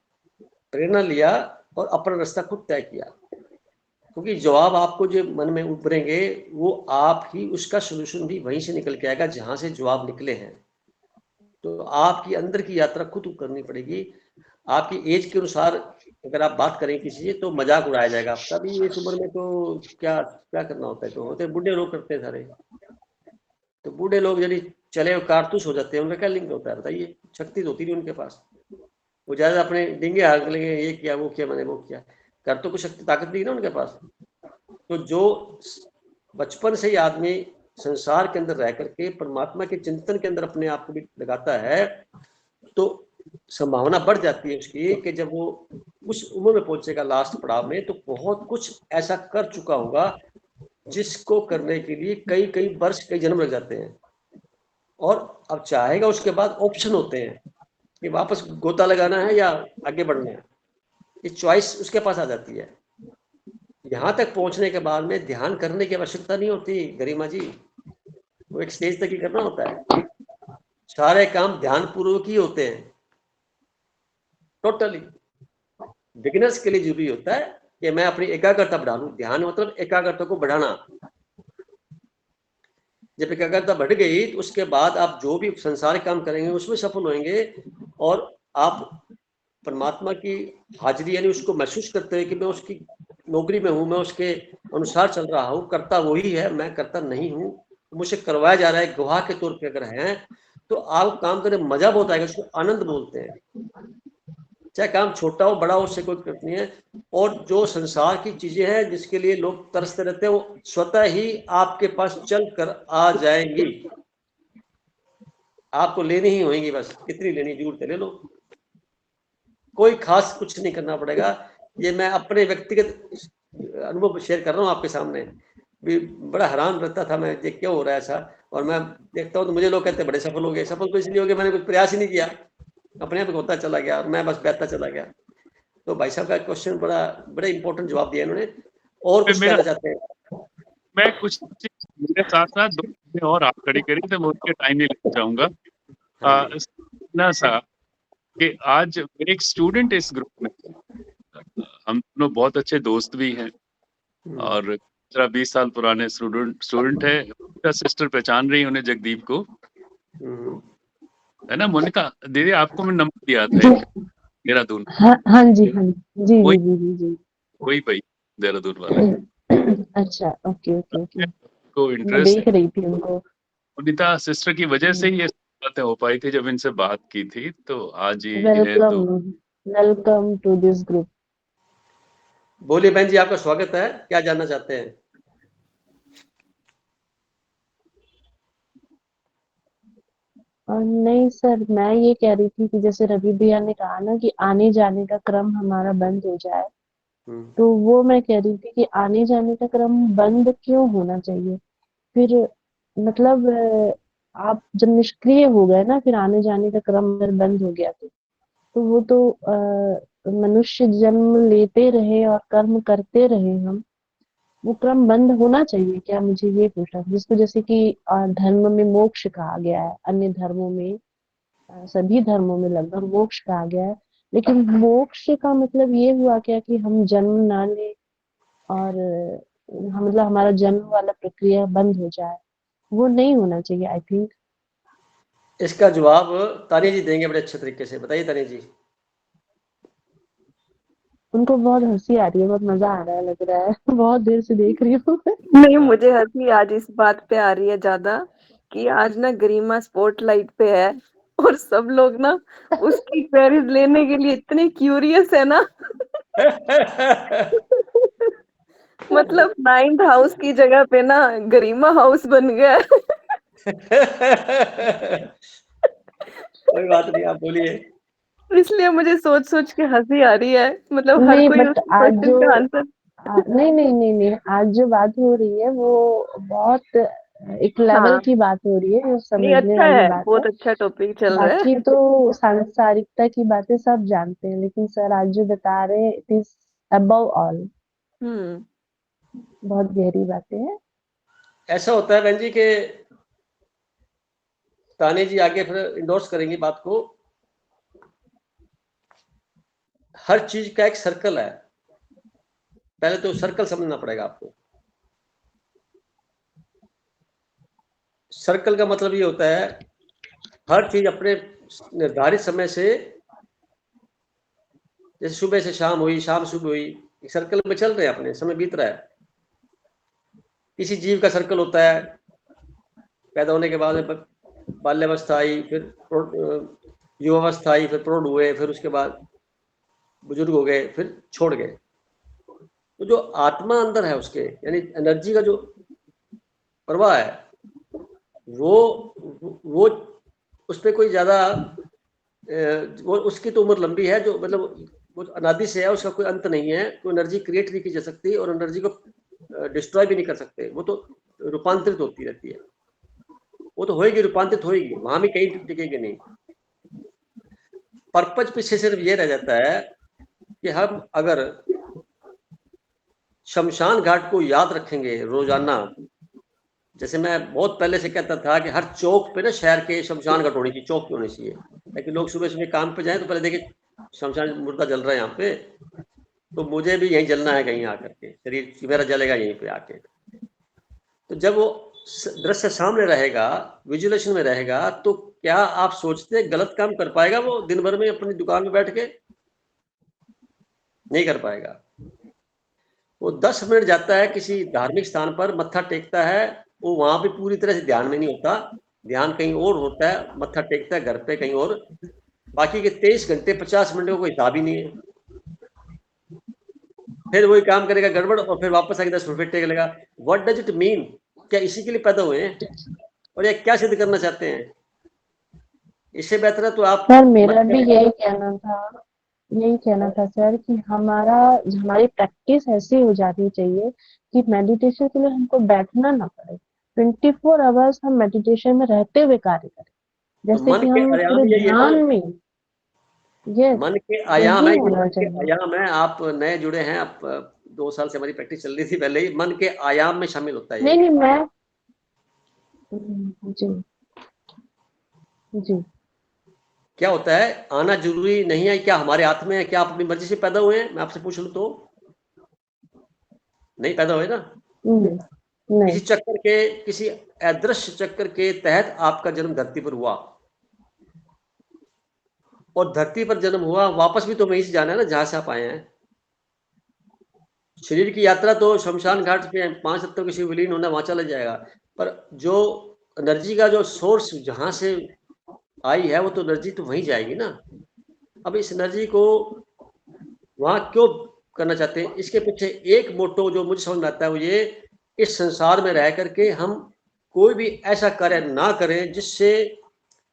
प्रेरणा लिया और अपना रास्ता खुद तय किया, क्योंकि जवाब आपको जो मन में उभरेंगे वो आप ही उसका सोल्यूशन भी वहीं से निकल के आएगा जहां से जवाब निकले हैं। तो आपकी अंदर की यात्रा खुद करनी पड़ेगी। आपकी एज के अनुसार अगर आप बात करें किसी से तो मजाक उड़ाया जाएगा, तभी इस उम्र में तो क्या क्या करना होता है, तो होते बूढ़े लोग करते हैं सारे। तो बूढ़े लोग यदि चले और कारतूस हो जाते हैं, उनका क्या लिंक होता है बताइए? शक्ति तो होती नहीं उनके पास, वो ज्यादा अपने डिंगे हाँक लेंगे, ये किया वो किया मैंने वो किया, कर तो कुछ शक्ति ताकत नहीं ना उनके पास। तो जो बचपन से ही आदमी संसार के अंदर रह करके परमात्मा के चिंतन के अंदर अपने आप को भी लगाता है, तो संभावना बढ़ जाती है उसकी कि जब वो उस उम्र में पहुंचेगा लास्ट पड़ाव में, तो बहुत कुछ ऐसा कर चुका होगा जिसको करने के लिए कई कई वर्ष कई जन्म लग जाते हैं। और अब चाहेगा, उसके बाद ऑप्शन होते हैं कि वापस गोता लगाना है या आगे बढ़ना है, ये चॉइस उसके पास आ जाती है। यहाँ तक पहुंचने के बाद में ध्यान करने की आवश्यकता नहीं होती गरिमा जी, वो एक स्टेज तक ही करना होता है। सारे काम ध्यान पूर्वक ही होते हैं, टोटली। बिगिनर्स के लिए जरूरी होता है कि मैं अपनी एकाग्रता बढ़ा लूं। ध्यान मतलब एकाग्रता को बढ़ाना। जब एकाग्रता बढ़ गई तो उसके बाद आप जो भी संसारिक काम करेंगे उसमें सफल होंगे, और आप परमात्मा की हाजिरी यानी उसको महसूस करते हैं कि मैं उसकी नौकरी में हूँ, मैं उसके अनुसार चल रहा हूँ, करता वही है, मैं करता नहीं हूँ, मुझे करवाया जा रहा है, गवाह के तौर पे अगर हैं तो आप काम करने मजा बहुत आएगा, उसको आनंद बोलते हैं। चाहे काम छोटा हो बड़ा हो, उससे कोई फर्क नहीं है। और जो संसार की चीजें हैं जिसके लिए लोग तरसते रहते हैं, वो स्वतः ही आपके पास चल कर आ जाएंगी, आपको लेनी ही होंगी। बस कितनी लेनी जरूरत है ले लो, कोई खास कुछ नहीं करना पड़ेगा। ये मैं अपने व्यक्तिगत अनुभव शेयर कर रहा हूँ आपके सामने भी। बड़ा हैरान रहता था मैं, ये क्या हो रहा है ऐसा, और मैं देखता हूँ तो मुझे लोग कहते हैं बड़े सफल हो गए। सफल तो इसलिए हो गए मैंने कुछ प्रयास ही नहीं किया, अपने आप होता चला गया और मैं बस बहता चला गया। तो भाई साहब का क्वेश्चन बड़ा इंपॉर्टेंट जवाब दिया इन्होंने। और कुछ मेरा कहना चाहते हैं? मैं कुछ मेरे साथ साथ दो चीजें और आप खड़ी करी तो मैं उनके टाइम नहीं लेना चाहूंगा। हाँ जी। ना सा कि आज मेरे एक स्टूडेंट इस ग्रुप में, हम दोनों बहुत अच्छे दोस्त भी हैं और 15-20 साल पुराने स्टूडेंट है। उसका सिस्टर पहचान रही है उन्हें, जगदीप को, है ना मोनिका दीदी? आपको मैं नंबर दिया था जी, एक, देहरादून। हाँ जी, हाँ जी, वही जी, जी, जी, वही भाई, देहरादून वाला। जी। अच्छा, ओके, ओके, ओके। को मैं इंटरेस्ट देख रही थी उनको। मोनिता सिस्टर की वजह से ही ये बातें हो पाई थी जब इनसे बात की थी, तो आज ही इन्हें वेलकम, तो वेलकम टू दिस ग्रुप। बोलिए बहन जी, आपका स्वागत है, क्या जानना चाहते हैं? नहीं सर, मैं ये कह रही थी कि जैसे रवि भैया ने कहा ना कि आने जाने का क्रम हमारा बंद हो जाए, तो वो मैं कह रही थी कि आने जाने का क्रम बंद क्यों होना चाहिए? फिर मतलब आप जब निष्क्रिय हो गए ना, फिर आने जाने का क्रम अगर बंद हो गया तो वो तो मनुष्य जन्म लेते रहे और कर्म करते रहे हम, वो क्रम बंद होना चाहिए क्या? मुझे ये पूछना था। जिसको जैसे कि धर्म में मोक्ष कहा गया है, अन्य धर्मों में सभी धर्मों में लगभग मोक्ष कहा गया है, लेकिन मोक्ष का मतलब ये हुआ क्या कि हम जन्म ना ले और हम मतलब हमारा जन्म वाला प्रक्रिया बंद हो जाए? वो नहीं होना चाहिए आई थिंक। इसका जवाब तानिया जी देंगे बड़े अच्छे तरीके से। बताइए तानिया जी। उनको बहुत हंसी आ रही है, बहुत मजा आ रहा है लग रहा है। बहुत देर से देख रही हूँ। नहीं, मुझे हंसी आज इस बात पे आ रही है ज्यादा कि आज ना गरिमा स्पॉटलाइट पे है और सब लोग ना उसकी क्वेरीज लेने के लिए इतने क्यूरियस है ना। मतलब 9th हाउस की जगह पे ना गरिमा हाउस बन गया है। कोई बात नहीं, आप बोलिए। इसलिए मुझे सोच सोच के हंसी आ रही है। मतलब हर नहीं कोई बट उस आज क्वेश्चन जो का आंसर। नहीं नहीं नहीं नहीं, आज जो बात हो रही है वो बहुत एक लेवल हाँ, की बात हो रही है, जो नहीं समझने अच्छा वाली है, बात है। बहुत अच्छा टॉपिक चल रहा है। बाकी तो सांसारिकता की बातें सब जानते हैं, लेकिन सर आज जो बता रहे हैं इट इज अबव ऑल, हम्म। बहुत गहरी बातें हैं। ऐसा होता है बहन जी कि ताने जी आगे फिर इंडोर्स करेंगी बात को। हर चीज का एक सर्कल है, पहले तो सर्कल समझना पड़ेगा आपको। सर्कल का मतलब ये होता है हर चीज अपने निर्धारित समय से, जैसे सुबह से शाम हुई, शाम सुबह हुई, एक सर्कल में चल रहे हैं, अपने समय बीत रहा है। किसी जीव का सर्कल होता है, पैदा होने के बाद बाल्यावस्था आई, फिर युवावस्था आई, फिर प्रौढ़ हुए, फिर उसके बाद बुजुर्ग हो गए, फिर छोड़ गए। तो जो आत्मा अंदर है उसके, यानी एनर्जी का जो प्रवाह है, वो उस पर कोई ज्यादा, वो उसकी तो उम्र लंबी है, जो मतलब वो अनादि से है, उसका कोई अंत नहीं है। कोई एनर्जी क्रिएट नहीं की जा सकती और एनर्जी को डिस्ट्रॉय भी नहीं कर सकते, वो तो रूपांतरित होती रहती है, वो तो होएगी, रूपांतरित होएगी, वहां भी कहीं टिकेगी नहीं। पर्पज पीछे सिर्फ ये रह जाता है कि हम अगर शमशान घाट को याद रखेंगे रोजाना, जैसे मैं बहुत पहले से कहता था कि हर चौक पे ना शहर के शमशान घाट होनी चाहिए, चौक पे होनी चाहिए, ताकि लोग सुबह सुबह काम पे जाएं तो पहले देखे शमशान मुर्दा जल रहा है यहाँ पे, तो मुझे भी यहीं जलना है कहीं आकर के, शरीर मेरा जलेगा यहीं पे आके। तो जब वो दृश्य सामने रहेगा, विजुअलेशन में रहेगा, तो क्या आप सोचते गलत काम कर पाएगा वो दिन भर में अपनी दुकान में बैठ के? नहीं कर पाएगा। वो 10 मिनट जाता है किसी धार्मिक स्थान पर, मत्था टेकता है, वो वहां भी पूरी तरह से ध्यान में नहीं होता, ध्यान कहीं और होता है, मत्था टेकता है घर पे कहीं और, बाकी के 23 घंटे 50 मिनट का कोई हिसाब ही नहीं है। फिर वही काम करेगा गड़बड़, और फिर वापस आके 10 मिनट टेक लेगा। What does it mean? क्या इसी के लिए पैदा हुए हैं और ये क्या सिद्ध करना चाहते हैं? इससे बेहतर है तो आप सर मेरा भी यही कहना था सर कि हमारी प्रैक्टिस ऐसी हो जानी चाहिए कि मेडिटेशन के लिए हमको बैठना ना पड़े, 24 आवर्स हम मेडिटेशन में रहते हुए कार्य करें, जैसे मन कि के हम आयाम पूरे यही है ना, ध्यान में। यस, मन के आयाम है, यही ये होना मन के चाहिए। आयाम है। आप नए जुड़े हैं, आप 2 साल से हमारी प्रैक्टिस चल रही थी पहले ही, मन के आयाम में शामिल होता है ये। नहीं मैं जी जी क्या होता है, आना जरूरी नहीं है, क्या हमारे हाथ में है? क्या आप अपनी मर्जी से पैदा हुए हैं? मैं आपसे पूछ लूं तो नहीं पैदा हुए ना। नहीं किसी चक्कर के, किसी अदृश्य चक्कर के तहत आपका जन्म धरती पर हुआ, और धरती पर जन्म हुआ, वापस भी तो वहीं से जाना है ना जहां से आप आए हैं। शरीर की यात्रा तो शमशान घाट पे 5 तत्वों के शिव विलीन होना, वहां चला जाएगा, पर जो एनर्जी का जो सोर्स जहां से आई है, वो तो एनर्जी तो वहीं जाएगी ना। अब इस एनर्जी को वहां क्यों करना चाहते हैं, इसके पीछे एक मोटो जो मुझे समझ में आता है, वो ये, इस संसार में रह करके हम कोई भी ऐसा कार्य ना करें जिससे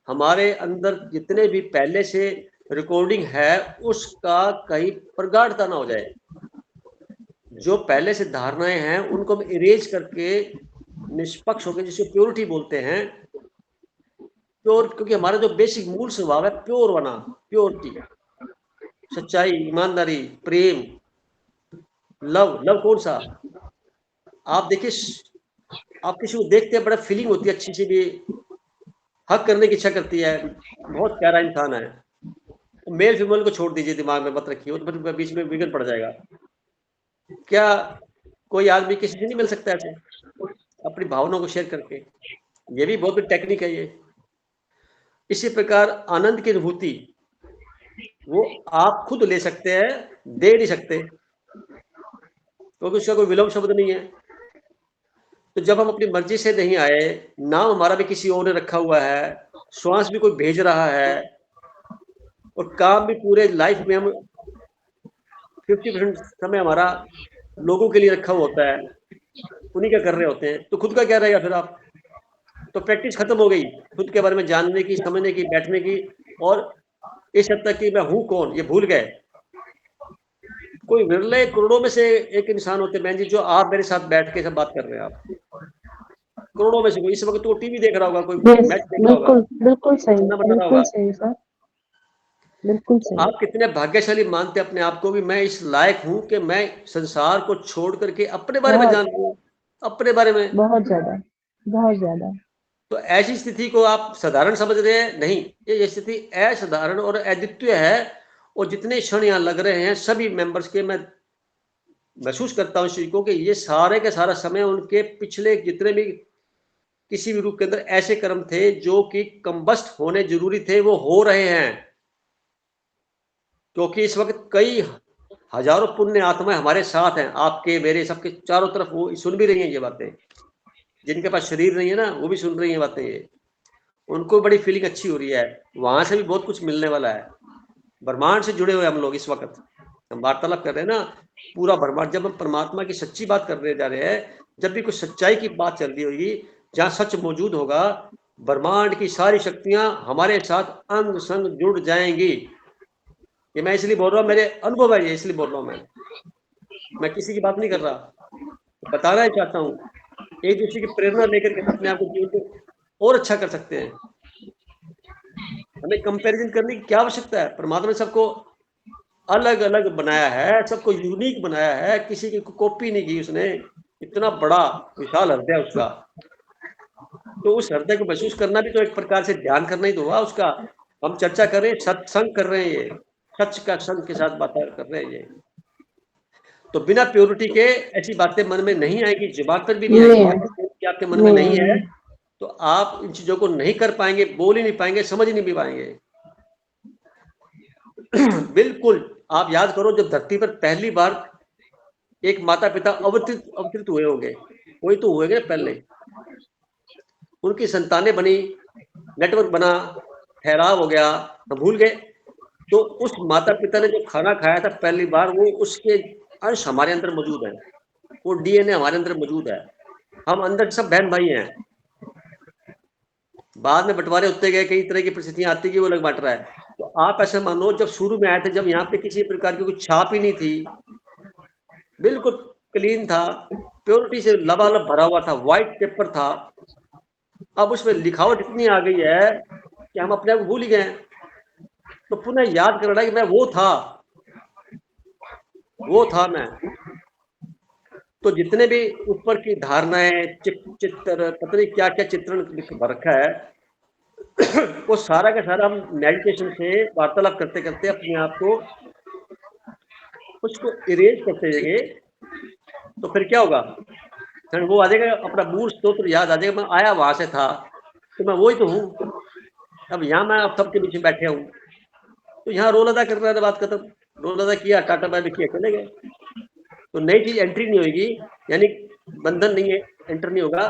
हमारे अंदर जितने भी पहले से रिकॉर्डिंग है उसका कहीं प्रगाढ़ता ना हो जाए। जो पहले से धारणाएं हैं उनको हम इरेज करके निष्पक्ष होकर, जिसे प्योरिटी बोलते हैं, प्योर, क्योंकि हमारा जो बेसिक मूल स्वभाव है प्योर बना, प्योरिटी, सच्चाई, ईमानदारी, प्रेम, लव कौन सा? आप देखिए, आप किसी को देखते हैं, बड़ा फीलिंग होती है अच्छी सी भी, हक करने की इच्छा करती है, बहुत प्यारा इंसान है। मेल फीमेल को छोड़ दीजिए, दिमाग में मत रखिए, तो फिर बीच में विघन पड़ जाएगा। क्या कोई आदमी किसी से नहीं मिल सकता ऐसे अपनी भावनाओं को शेयर करके? ये भी बहुत बड़ी टेक्निक है ये। इसी प्रकार आनंद की अनुभूति वो आप खुद ले सकते हैं, दे नहीं सकते, क्योंकि उसका कोई विलोम शब्द नहीं है। तो जब हम अपनी मर्जी से नहीं आए, नाम हमारा भी किसी और ने रखा हुआ है, श्वास भी कोई भेज रहा है, और काम भी पूरे लाइफ में हम 50% समय हमारा लोगों के लिए रखा हुआ होता है, उन्हीं का कर रहे होते हैं, तो खुद का क्या रहेगा फिर? आप तो प्रैक्टिस खत्म हो गई खुद के बारे में जानने की, समझने की, बैठने की, और इस हद तक कि मैं हूं कौन ये भूल गए। कोई विरले करोड़ों में से एक इंसान होते बहन जी, जो आप मेरे साथ बैठ के सब बात कर रहे हैं। आप करोड़ों में से कोई इस वक्त तो टीवी देख रहा होगा, कोई मैच देख रहा होगा, बिल्कुल सही, खाना बना रहा बिल्कुल होगा। सही सर, बिल्कुल तो सही। आप कितने भाग्यशाली मानते अपने आप को भी, मैं इस लायक हूं कि मैं संसार को छोड़ करके अपने बारे में जान लूं, अपने बारे में। बहुत ज्यादा। तो ऐसी स्थिति को आप साधारण समझ रहे हैं? नहीं, ये स्थिति असाधारण और अद्वितीय है, और जितने क्षण यहाँ लग रहे हैं सभी मेंबर्स के, मैं महसूस करता हूँ इस चीज को कि ये सारे का सारा समय उनके पिछले जितने भी किसी भी रूप के अंदर ऐसे कर्म थे जो कि कंबस्ट होने जरूरी थे, वो हो रहे हैं। क्योंकि इस वक्त कई हजारों पुण्य आत्माएं हमारे साथ हैं, आपके मेरे सबके चारों तरफ, वो सुन भी रही हैं ये बातें। जिनके पास शरीर नहीं है ना, वो भी सुन रही हैं बातें, ये उनको बड़ी फीलिंग अच्छी हो रही है। वहां से भी बहुत कुछ मिलने वाला है। ब्रह्मांड से जुड़े हुए हम लोग इस वक्त, हम वार्तालाप कर रहे हैं ना, पूरा ब्रह्मांड। जब हम परमात्मा की सच्ची बात करने जा रहे हैं, जब भी कुछ सच्चाई की बात चल रही होगी, जहां सच मौजूद होगा, ब्रह्मांड की सारी शक्तियां हमारे साथ अंग संग जुड़ जाएंगी। ये मैं इसलिए बोल रहा हूँ, मेरे अनुभव है ये, इसलिए बोल रहा हूँ मैं किसी की बात नहीं कर रहा, बताना ही चाहता हूँ। एक दूसरे की प्रेरणा लेकर के अपने आप को जीवन को और अच्छा कर सकते हैं। हमें कंपैरिजन करने की क्या आवश्यकता है? परमात्मा ने सबको अलग अलग बनाया है, सबको यूनिक बनाया है, किसी की कॉपी नहीं की उसने। इतना बड़ा विशाल हृदय उसका, तो उस हृदय को महसूस करना भी तो एक प्रकार से ध्यान करना ही तो हुआ उसका। हम चर्चा कर रहे हैं, सत्संग कर रहे हैं, ये सच का संग के साथ बातें कर रहे हैं ये। तो बिना प्योरिटी के ऐसी बातें मन में नहीं आएगी, जुबान पर भी नहीं आएगी। कि आपके मन में नहीं है तो आप इन चीजों को नहीं कर पाएंगे, बोल ही नहीं पाएंगे, समझ ही नहीं भी पाएंगे। बिल्कुल। आप याद करो, जब धरती पर पहली बार एक माता पिता अवतरित हुए होंगे, कोई तो हुए पहले, उनकी संतानें बनी, नेटवर्क बना, ठहराव हो गया, हम भूल गए। तो उस माता पिता ने जो खाना खाया था पहली बार, वो उसके अंश हमारे अंदर मौजूद है, वो डीएनए हमारे अंदर मौजूद है। हम अंदर सब बहन भाई हैं। बाद में बंटवारे होते गए, कई तरह की परिस्थितियां आती गई, वो अलग बांट रहा है। तो आप ऐसे मानो, जब शुरू में आए थे, जब यहाँ पे किसी प्रकार की कोई छाप ही नहीं थी, बिल्कुल क्लीन था, प्योरिटी से लबालब भरा हुआ था, व्हाइट पेपर था। अब उसमें लिखावट इतनी आ गई है कि हम अपने आप को भूल ही गए। तो पुनः याद करना कि मैं वो था मैं। तो जितने भी ऊपर की धारणाएं, चित्र, पता नहीं क्या क्या चित्रण भर रखा है, वो सारा का सारा हम मेडिटेशन से वार्तालाप करते करते अपने आप को उसको इरेज करते जाएंगे। तो फिर क्या होगा? फिर वो आ जाएगा, अपना मूल स्तोत्र याद आ जाएगा, मैं आया वहां से था, तो मैं वही तो हूँ। अब यहाँ मैं आप सबके बीच में बैठे हूँ, तो यहाँ रोल अदा कर रहा है, बात खत्म। रोल अदा किया, टाटा बाय किया, चले गए। तो नई चीज एंट्री नहीं होगी, यानी बंधन नहीं है, एंटर नहीं होगा।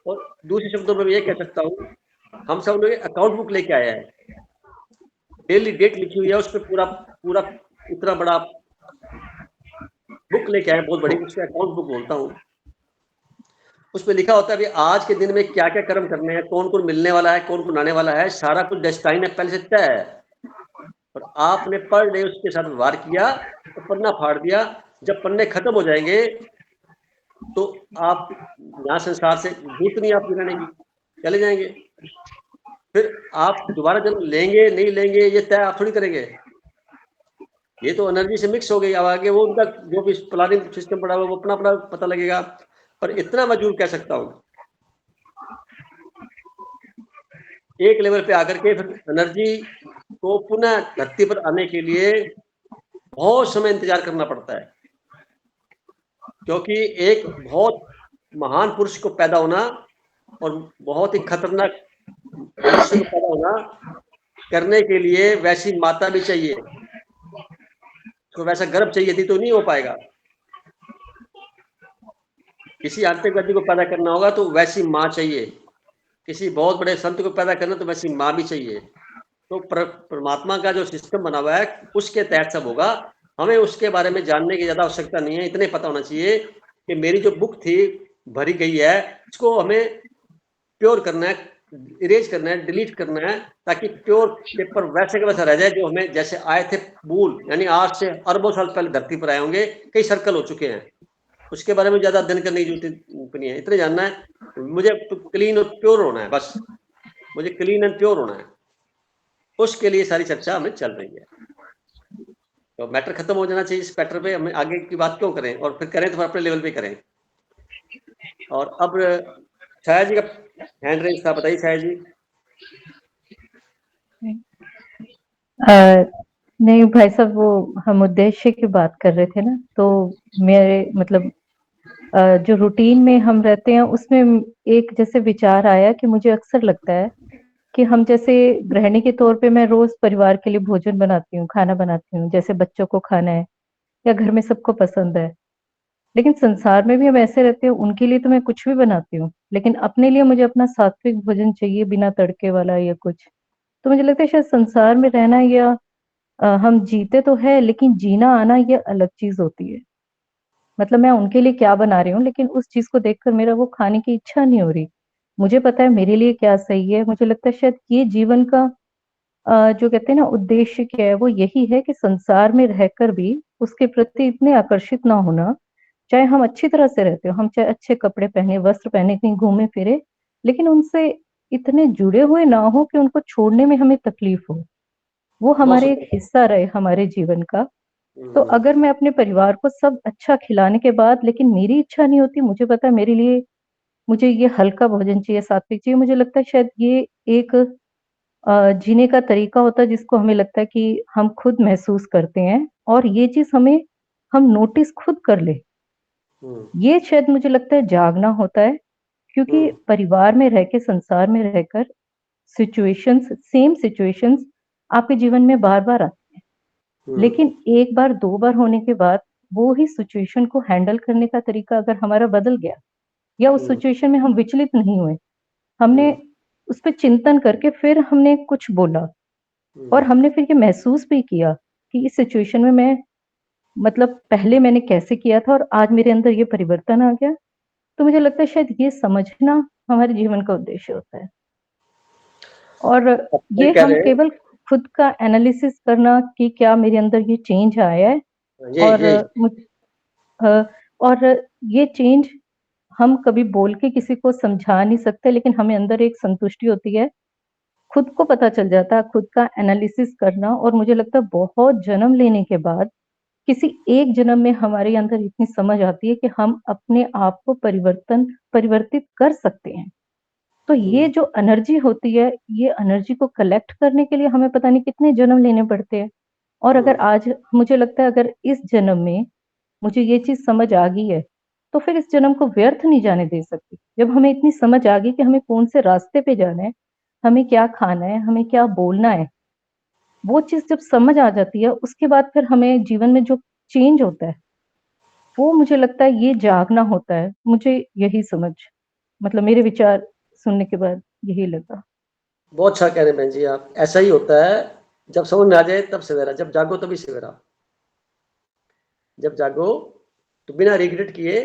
और दूसरे शब्दों में मैं ये कह सकता हूँ, हम सब लोग अकाउंट बुक लेके आया है, डेली डेट लिखी हुई है उस पर, पूरा इतना बड़ा बुक लेके आए, बहुत बड़ी, उससे अकाउंट बुक बोलता हूँ। उसमें लिखा होता है भी आज के दिन में क्या क्या कर्म करने हैं, कौन कौन मिलने वाला है, कौन कौन आने वाला है, सारा कुछ डेस्टाइन है पहले से तय है। और आपने पर डे उसके साथ व्यवहार किया तो पन्ना फाड़ दिया। जब पन्ने खत्म हो जाएंगे तो आप यहाँ संसार से भूत नहीं आप गिराने की, चले जाएंगे। फिर आप दोबारा जन्म लेंगे नहीं लेंगे ये तय आप थोड़ी करेंगे, ये तो एनर्जी से मिक्स हो गई। अब आगे वो उनका जो भी प्लानिंग सिस्टम पड़ा हुआ, वो अपना अपना पता लगेगा। पर इतना मैं जरूर कह सकता हूँ, एक लेवल पे आकर के फिर एनर्जी को पुनः धरती पर आने के लिए बहुत समय इंतजार करना पड़ता है। क्योंकि एक बहुत महान पुरुष को पैदा होना और बहुत ही खतरनाक मनुष्य को पैदा होना करने के लिए वैसी माता भी चाहिए, तो वैसा गर्भ चाहिए थी, तो नहीं हो पाएगा। किसी आतंकवादी को पैदा करना होगा तो वैसी माँ चाहिए, किसी बहुत बड़े संत को पैदा करना तो वैसी माँ भी चाहिए। तो परमात्मा का जो सिस्टम बना हुआ है उसके तहत सब होगा। हमें उसके बारे में जानने की ज्यादा आवश्यकता नहीं है, इतने पता होना चाहिए कि मेरी जो बुक थी भरी गई है, इसको हमें प्योर करना है, इरेज करना है, डिलीट करना है, ताकि प्योर पेपर वैसे का वैसा रह जाए जो हमें जैसे आए थे मूल, यानी आज से अरबों साल पहले धरती पर आए होंगे, कई सर्कल हो चुके हैं। उसके बारे में ज्यादा अध्ययन करने की जरूरत नहीं है, इतने जानना है मुझे क्लीन और प्योर होना है, बस मुझे क्लीन एंड प्योर होना है। उसके लिए सारी चर्चा हमें चल रही है। तो मैटर खत्म हो जाना चाहिए इस मैटर पे, हमें आगे की बात क्यों करें, और फिर करें तो अपने लेवल पे करें। और अब छाया जी का हैंड रेज था, बताइए छाया जी। नहीं भाई साहब, वो हम उद्देश्य की बात कर रहे थे ना, तो मेरे मतलब जो रूटीन में हम रहते हैं उसमें एक जैसे विचार आया कि मुझे अक्सर लगता है कि हम जैसे गृहिणी के तौर पे मैं रोज परिवार के लिए भोजन बनाती हूँ, खाना बनाती हूँ, जैसे बच्चों को खाना है या घर में सबको पसंद है। लेकिन संसार में भी हम ऐसे रहते हैं, उनके लिए तो मैं कुछ भी बनाती हूँ, लेकिन अपने लिए मुझे अपना सात्विक भोजन चाहिए, बिना तड़के वाला या कुछ। तो मुझे लगता है शायद संसार में रहना या हम जीते तो है, लेकिन जीना आना ये अलग चीज होती है। मतलब मैं उनके लिए क्या बना रही हूँ, लेकिन उस चीज को देखकर मेरा वो खाने की इच्छा नहीं हो रही। मुझे पता है मेरे लिए क्या सही है। मुझे लगता है शायद ये जीवन का जो कहते हैं ना उद्देश्य क्या है, वो यही है कि संसार में रहकर भी उसके प्रति इतने आकर्षित ना होना। चाहे हम अच्छी तरह से रहते हो, हम चाहे अच्छे कपड़े पहने, वस्त्र पहने, कहीं घूमे फिरे, लेकिन उनसे इतने जुड़े हुए ना हो कि उनको छोड़ने में हमें तकलीफ हो। वो बहुत हमारे एक सुंदर। हिस्सा रहे हमारे जीवन का। तो हम्म, अगर मैं अपने परिवार को सब अच्छा खिलाने के बाद लेकिन मेरी इच्छा नहीं होती, मुझे पता है मेरे लिए मुझे ये हल्का भोजन चाहिए, सात्विक चाहिए, मुझे लगता है शायद ये एक जीने का तरीका होता है जिसको हमें लगता है कि हम खुद महसूस करते हैं, और ये चीज हमें हम नोटिस खुद कर ले। हम्म, ये शायद मुझे लगता है जागना होता है, क्योंकि हम्म, परिवार में रह के, संसार में रहकर सिचुएशंस, सेम सिचुएशंस आपके जीवन में बार बार आती है। हम्म, लेकिन एक बार दो बार होने के बाद वो ही सिचुएशन को हैंडल करने का तरीका अगर हमारा बदल गया, या उस हम्म, सिचुएशन में हम विचलित नहीं हुए, हमने हम्म, उस पे चिंतन करके फिर हमने कुछ बोला, और हम्म, हमने फिर ये महसूस भी किया कि इस सिचुएशन में मैं मतलब पहले मैंने कैसे किया था और आज मेरे अंदर ये परिवर्तन आ गया। तो मुझे लगता है शायद ये समझना हमारे जीवन का उद्देश्य होता है। और आप सही ये कह हम रहे हैं। केवल खुद का एनालिसिस करना कि क्या मेरे अंदर ये चेंज आया है, यही और यही। अ, और ये चेंज हम कभी बोल के किसी को समझा नहीं सकते, लेकिन हमें अंदर एक संतुष्टि होती है, खुद को पता चल जाता है, खुद का एनालिसिस करना। और मुझे लगता है बहुत जन्म लेने के बाद किसी एक जन्म में हमारे अंदर इतनी समझ आती है कि हम अपने आप को परिवर्तित कर सकते हैं। तो ये जो एनर्जी होती है, ये एनर्जी को कलेक्ट करने के लिए हमें पता नहीं कितने जन्म लेने पड़ते हैं। और अगर हम्म, आज मुझे लगता है अगर इस जन्म में मुझे ये चीज समझ आ गई है, तो फिर इस जन्म को व्यर्थ नहीं जाने दे सकती। जब हमें इतनी समझ आ गई कि हमें कौन से रास्ते पे जाना है, हमें क्या खाना है, हमें क्या बोलना है, वो चीज जब समझ आ जाती है, उसके बाद फिर हमें जीवन में जो चेंज होता है, वो मुझे लगता है ये जागना होता है। मुझे यही समझ, मतलब मेरे विचार सुनने के बाद यही लगा। बहुत अच्छा कह रहे हैं बहन जी आप। ऐसा ही होता है, जब समझ में आ जाए तब सवेरा, जब जागो तभी सवेरा। जब जागो तो बिना रिग्रेट किए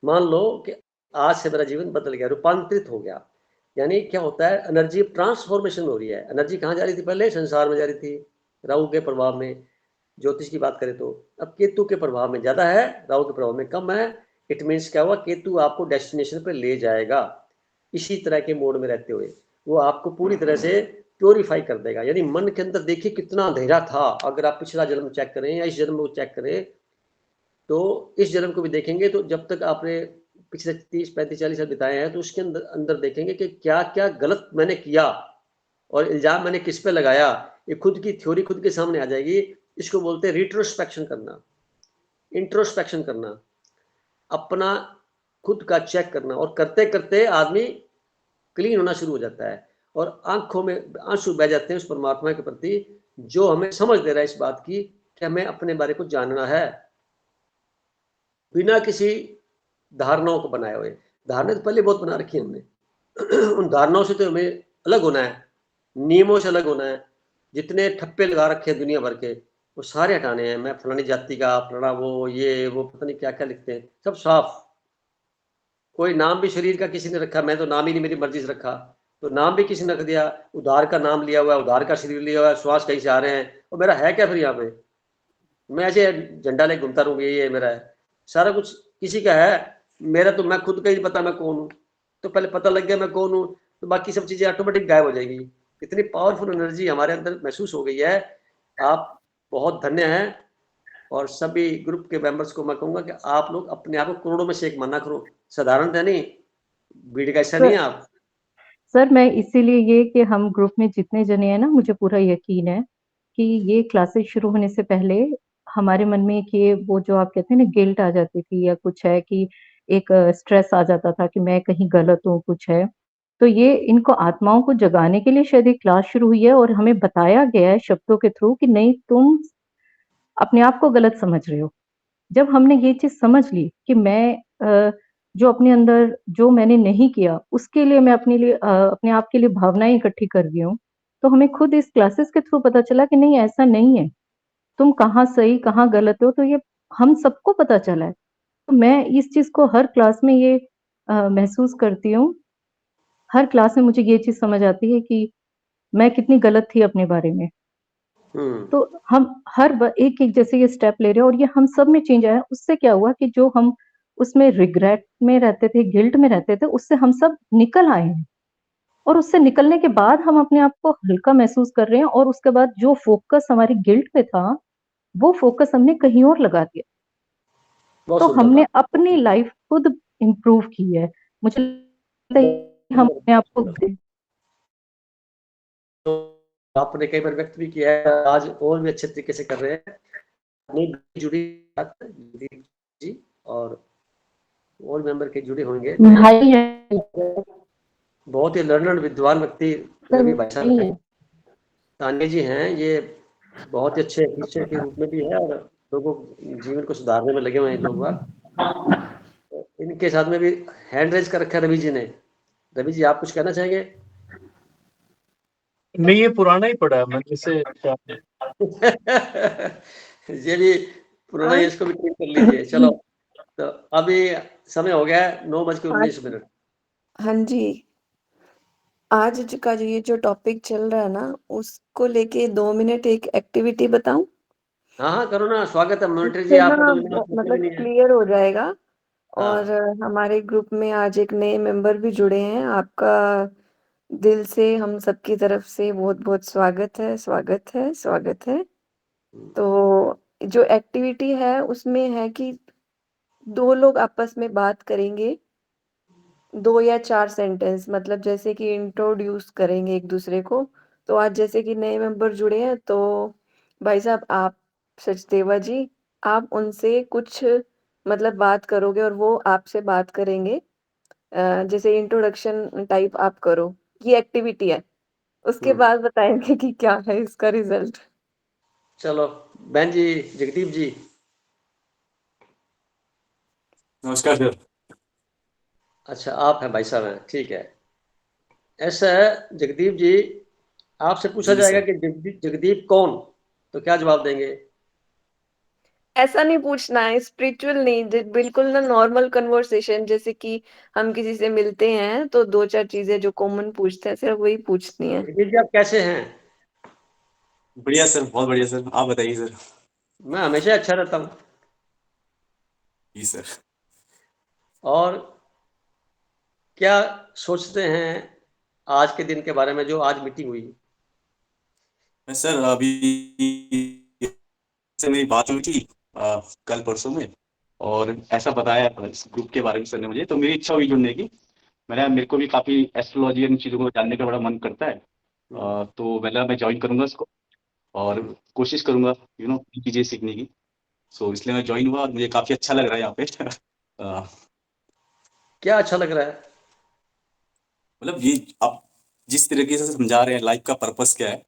मान लो कि आज से मेरा जीवन बदल गया, रूपांतरित हो गया। यानी क्या होता है, एनर्जी ट्रांसफॉर्मेशन हो रही है। एनर्जी कहाँ जा रही थी पहले? संसार में जा रही थी, राहु के प्रभाव में। ज्योतिष की बात करें तो अब केतु के प्रभाव में ज्यादा है, राहु के प्रभाव में कम है। इट मीन्स क्या हुआ, केतु आपको डेस्टिनेशन पर ले जाएगा। इसी तरह के मोड में रहते हुए वो आपको पूरी तरह से प्योरीफाई कर देगा। यानी मन के अंदर देखिए कितना अंधेरा था। अगर आप पिछला जन्म चेक करें या इस जन्म को चेक करें, तो इस जन्म को भी देखेंगे तो जब तक आपने पिछले 30 35 40 साल बिताए हैं, तो उसके अंदर अंदर देखेंगे कि क्या क्या गलत मैंने किया और इल्जाम मैंने किस पे लगाया। ये खुद की थ्योरी खुद के सामने आ जाएगी। इसको बोलते हैं रिट्रोस्पेक्शन करना, इंट्रोस्पेक्शन करना, अपना खुद का चेक करना। और करते करते आदमी क्लीन होना शुरू हो जाता है और आंखों में आंसू बह जाते हैं उस परमात्मा के प्रति जो हमें समझ दे रहा है इस बात की कि हमें अपने बारे को जानना है, बिना किसी धारणाओं को बनाए हुए। धारणाएं तो पहले बहुत बना रखी है हमने। उन धारणाओं से तो हमें अलग होना है, नियमों से अलग होना है। जितने ठप्पे लगा रखे हैं दुनिया भर के, वो सारे हटाने हैं। मैं फलानी जाति का, फलाना वो, ये वो, पता नहीं क्या क्या लिखते हैं, सब साफ। कोई नाम भी शरीर का किसी ने रखा, मैं तो नाम ही नहीं मेरी मर्जी से रखा, तो नाम भी किसी ने रख दिया। उधार का नाम लिया हुआ है, उधार का शरीर लिया हुआ है, श्वास कहीं से आ रहे हैं, और मेरा है क्या फिर यहाँ पे? मैं ऐसे झंडा लेके घूमता रहूंगा, ये मेरा है, सारा कुछ किसी का है। मेरा तो मैं खुद का ही नहीं पता मैं कौन हूँ। तो पहले पता लग गया मैं कौन हूँ, तो बाकी सब चीजें ऑटोमेटिक गायब हो जाएगी। इतनी पावरफुल एनर्जी हमारे अंदर महसूस हो गई है। आप बहुत धन्य हैं। और सभी ग्रुप के मेंबर्स को मैं कहूंगा कि आप लोग अपने आप को करोड़ों में से एक माना करो। साधारण है नहीं, भीड़ का ऐसा नहीं है सर आप। सर मैं इसीलिए ये कि हम ग्रुप में जितने जने हैं ना, मुझे पूरा यकीन है कि ये क्लासेस शुरू होने से पहले हमारे मन में एक ये वो जो आप कहते हैं ना गिल्ट आ जाती थी या कुछ है कि एक स्ट्रेस आ जाता था कि मैं कहीं गलत हूँ, कुछ है। तो ये इनको आत्माओं को जगाने के लिए शायद एक क्लास शुरू हुई है और हमें बताया गया है शब्दों के थ्रू कि नहीं तुम अपने आप को गलत समझ रहे हो। जब हमने ये चीज़ समझ ली कि मैं जो अपने अंदर जो मैंने नहीं किया, उसके लिए मैं अपने लिए अपने आप के लिए भावनाएँ इकट्ठी कर रही हूँ, तो हमें खुद इस क्लासेस के थ्रू पता चला कि नहीं ऐसा नहीं है। तुम कहाँ सही, कहाँ गलत हो, तो ये हम सबको पता चला है। तो मैं इस चीज़ को हर क्लास में ये महसूस करती हूँ। हर क्लास में मुझे ये चीज़ समझ आती है कि मैं कितनी गलत थी अपने बारे में। तो हम हर एक-एक जैसे ये स्टेप ले रहे हैं और ये हम सब में चेंज आया। उससे क्या हुआ कि जो हम उसमें रिग्रेट में रहते थे, गिल्ट में रहते थे, उससे हम सब निकल आए हैं। और उससे निकलने के बाद हम अपने आप को हल्का महसूस कर रहे हैं और उसके बाद जो फ़ोकस हमारी गिल्ट पे था, वो फ़ोकस हमने कहीं और लगा दिया। बहुत तो सुंदर हमने बात। अपनी लाइफ़ खुद इम्प्रूव की है। मुझे लगता है कि हम अपने आप को तो आपने कई बार व्यक्त भी किया है, आज और भी अच्छे तरीके से कर रहे हैं। अपनी जुड़ी जुड़ी जी और मेंबर के जुड़े होंगे नए। भाई है बहुत ही लर्नड विद्वान व्यक्ति सर, रवि भाई साहब भाई हैं। है। तान्या जी हैं, ये बहुत ही अच्छे टीचर के रूप में भी है और लोगों को जीवन को सुधारने में लगे हुए हैं लोग बाग। तो इनके साथ में भी हैंड रेज कर रखा है रवि जी ने। रवि जी आप कुछ कहना चाहेंगे? नहीं, ये पुराना ही पड़ा है, मैंने इसे ये भी पुराना है, इसको भी ठीक कर लीजिए। चलो, तो अभी समय हो गया है 9:19। हाँ जी। आज का ये जो टॉपिक चल रहा है ना, उसको लेके 2 मिनट एक एक्टिविटी बताऊँ? हाँ, करो ना, स्वागत है मॉनिटर जी, इससे आपको ना तो बिना पूछे भी मतलब नहीं है। क्लियर हो जाएगा और हाँ, हमारे ग्रुप में आज एक नए मेंबर भी जुड़े हैं। आपका दिल से हम सबकी तरफ से बहुत-बहुत स्वागत है, स्वागत है, स्वागत है। तो जो एक्टिविटी है उसमें है कि 2 लोग आपस में बात करेंगे, 2 या 4 सेंटेंस मतलब जैसे कि इंट्रोड्यूस करेंगे एक-दूसरे को। तो आज जैसे कि नए मेंबर जुड़े हैं तो भाई साहब आप सचदेवा जी, आप उनसे कुछ मतलब बात करोगे और वो आपसे बात करेंगे। जैसे इंट्रोडक्शन टाइप आप करो, ये एक्टिविटी है। उसके बाद बताएँगे कि क्या है इसका रिज़ल्ट। चलो बहन जी, जगदीप जी। नमस्कार सर। अच्छा, आप हैं, भाई साहब हैं, ठीक है। ऐसा है जगदीप जी, आपसे पूछा जी जाएगा सर। कि जगदीप जगदीप कौन? तो क्या जवाब देंगे? ऐसा नहीं पूछना है, स्पिरिचुअल नहीं, बिल्कुल ना नॉर्मल कन्वर्सेशन जैसे कि हम किसी से मिलते हैं तो 2-4 चीज़ें जो कॉमन पूछते हैं, सिर्फ वही पूछनी है। जगदीप जी आप कैसे हैं? बढ़िया सर, बहुत बढ़िया सर। आप बताइए सर। मैं हमेशा अच्छा रहता हूँ। जी सर। और क्या सोचते हैं आज के दिन के बारे में जो आज मीटिंग हुई? मैं सर अभी से मेरी बात हुई थी कल परसों में, और ऐसा बताया इस ग्रुप के बारे में सर ने मुझे, तो मेरी इच्छा हुई जुड़ने की। मेरे को भी काफी एस्ट्रोलॉजी इन चीजों को जानने का बड़ा मन करता है। तो मैं ज्वाइन करूंगा इसको और कोशिश करूंगा चीजें सीखने की। सो इसलिए मैं ज्वाइन हुआ और मुझे काफी अच्छा लग रहा है यहाँ पे। क्या अच्छा लग रहा है? मतलब ये आप जिस तरीके से समझा रहे हैं लाइफ का पर्पस क्या है,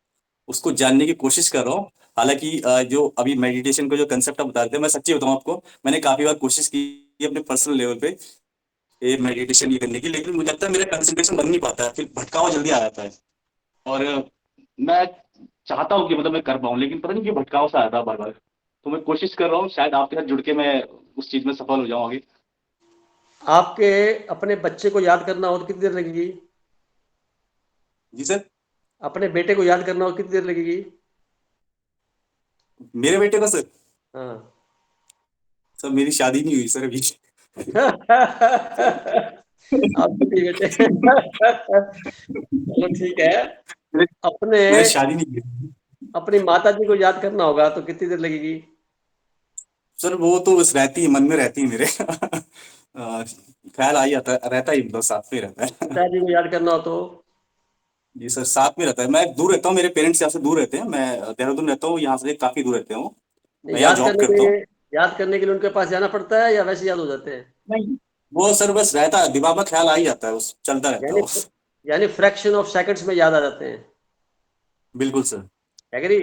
उसको जानने की कोशिश कर रहा हूँ। हालांकि जो अभी मेडिटेशन का जो कंसेप्ट आप बता रहे थे, मैं सच्ची बताऊँ आपको, मैंने काफी बार कोशिश की अपने पर्सनल लेवल पे ये मेडिटेशन ये करने की, लेकिन मुझे लगता है मेरा कंसंट्रेशन बन नहीं पाता है, फिर भटकाव जल्दी आ जाता है। और मैं चाहता हूँ कि मतलब मैं कर पाऊँ, लेकिन पता नहीं क्यों भटकाव सा आता है बार बार। तो मैं कोशिश कर रहा हूँ, शायद आपके साथ जुड़ के मैं उस चीज में सफल हो जाऊँ आगे। आपके अपने बच्चे को याद करना हो तो कितनी देर लगेगी? जी सर। अपने बेटे को याद करना हो कितनी देर लगेगी? मेरे बेटे का सर? हाँ। सर मेरी शादी नहीं हुई सर अभी। आप भी बेटे। चलो ठीक है। अपने मैं शादी नहीं की अपनी माता जी को याद करना होगा तो कितनी देर लगेगी? सर। वो तो बस रहती है, मन में रहती है मेरे। ख्याल आ ही आता रहता ही, बस साथ में रहता है। पिताजी को याद करना हो तो? जी सर, साथ में रहता है। मैं दूर रहता हूँ, मेरे पेरेंट्स यहाँ से दूर रहते हैं। मैं देहरादून रहता हूँ, यहाँ से काफी दूर रहते हूँ। मैं यहाँ जॉब करता हूँ। याद करने के लिए उनके पास जाना पड़ता है या वैसे याद हो जाते हैं? नहीं, वो सर बस रहता है, दिमाग में ख्याल आ ही जाता है, उस चलता रहता है यानी वो। यानी फ्रैक्शन ऑफ सेकंड्स में याद आ जाते हैं। बिल्कुल सर। एग्री?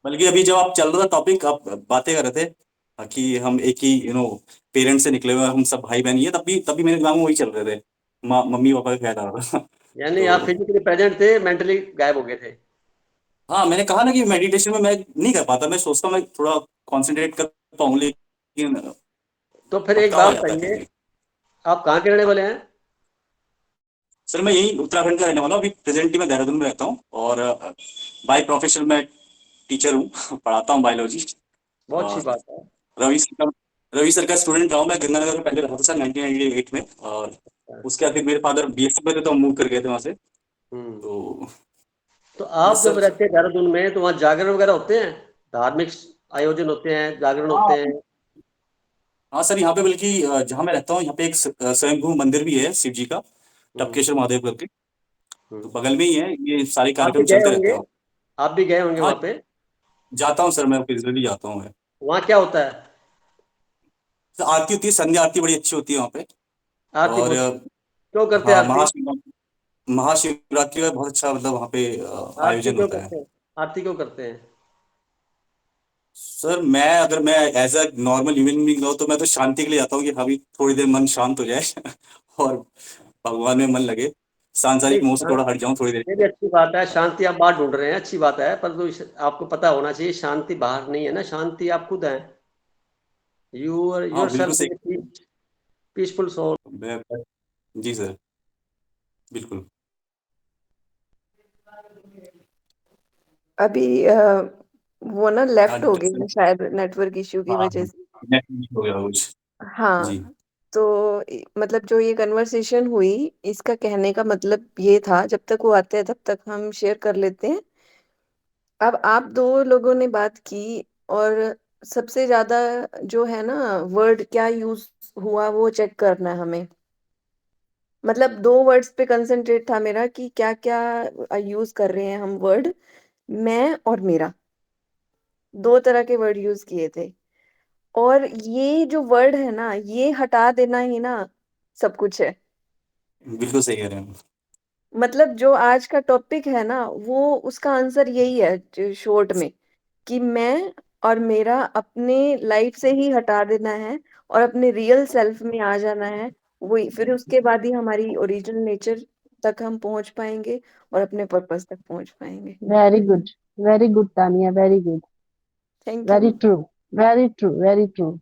बल्कि अभी जब आप चल रहा था टॉपिक, आप बातें कर रहे थे कि हम एक ही पेरेंट्स से निकले हुए, हम सब भाई बहन ही है, तभी मेरे दिमाग में वही चल रहे थे, मम्मी पापा का ख्याल आ रहा था। यानी आप फिजिकली प्रेजेंट थे, मेंटली गायब हो गए थे। हाँ, मैंने कहा ना कि मेडिटेशन में मैं नहीं कर पाता, मैं सोचता हूँ मैं थोड़ा कॉन्सेंट्रेट कर पाऊँ, लेकिन तो फिर एक भटकाव आ बात जाता है बताइए, कभी। आप कहाँ के रहने वाले हैं? सर मैं यही उत्तराखंड का रहने वाला हूँ, अभी प्रेजेंटली मैं देहरादून में रहता हूँ, और बाय प्रोफेशन मैं टीचर हूँ, पढ़ाता हूँ बायोलॉजी। बहुत अच्छी और बात है। रवि सर का स्टूडेंट रहा हूँ मैं, गंगानगर में पहले रहा था सर 1998 में, और उसके बाद फिर मेरे फादर बीएससी में थे तो हम मूव कर गए थे वहाँ से। तो तो ये आप जब सब। रहते हैं देहरादून में तो वहाँ जागरण वगैरह होते हैं, धार्मिक आयोजन होते हैं, जागरण हाँ होते हैं? हाँ सर, यहाँ पे बल्कि जहाँ मैं रहता हूँ यहाँ पे एक स्वयंभू मंदिर भी है शिव जी का, टपकेश्वर महादेव करके, तो बगल में ही है, ये सारे आप भी कार्यक्रम गए चलते रहते होंगे? हैं। आप भी गए होंगे हाँ, वहाँ पे? जाता हूँ सर, मैं ओकेजनली जाता हूँ मैं। वहाँ क्या होता है? तो आरती होती है, संध्या आरती बड़ी अच्छी होती है वहाँ पे। आरती और क्यों करते हैं हाँ, आरती? महाशिवरात्रि का बहुत अच्छा, मतलब वहाँ पे आरती आयोजन क्यों होता है। करते हैं? आरती क्यों करते हैं? सर अगर मैं as a normal human being हूँ तो मैं तो शांति के लिए जाता हूँ, कि अभी थोड़ी देर मन शांत हो जाए और भगवान में मन लगे, नहीं, सांसारिक मोह से थोड़ा हट जाऊं थोड़ी देर ये के भी लिए। अच्छी बात है, शांति आप बाहर ढूंढ रहे हैं, अच्छी बात है, पर आपको पता होना चाहिए शांति बाहर नहीं है ना, शांति आप खुद हैं। यू आर हाँ बिल्कुल योरसेल्फ सही। Is peaceful soul. जी सर, बिल्कुल। अभी वो ना लेफ्ट हो गई सर, है शायद नेटवर्क इश्यू की हाँ वजह से। नेट हो गया कुछ। हाँ, जी तो मतलब जो ये कन्वर्सेशन हुई, इसका कहने का मतलब ये था, जब तक वो आते हैं तब तक हम शेयर कर लेते हैं। अब आप दो लोगों ने बात की, और सबसे ज्यादा जो है ना वर्ड क्या यूज हुआ वो चेक करना है हमें। मतलब दो वर्ड्स पे कंसंट्रेट था मेरा कि क्या क्या यूज कर रहे हैं हम वर्ड, मैं और मेरा, दो तरह के वर्ड यूज किए थे। और ये जो वर्ड है ना, ये हटा देना ही ना सब कुछ है। बिल्कुल सही कह रहे हैं। मतलब जो आज का टॉपिक है ना, वो उसका आंसर यही है शॉर्ट में, कि मैं और मेरा अपने लाइफ से ही हटा देना है और अपने रियल सेल्फ में आ जाना है। वही फिर उसके बाद ही हमारी ओरिजिनल नेचर तक हम पहुंच पाएंगे और अपने पर्पस तक पहुंच पाएंगे। Very good Tania, very good, thank very you. True, very true, very true.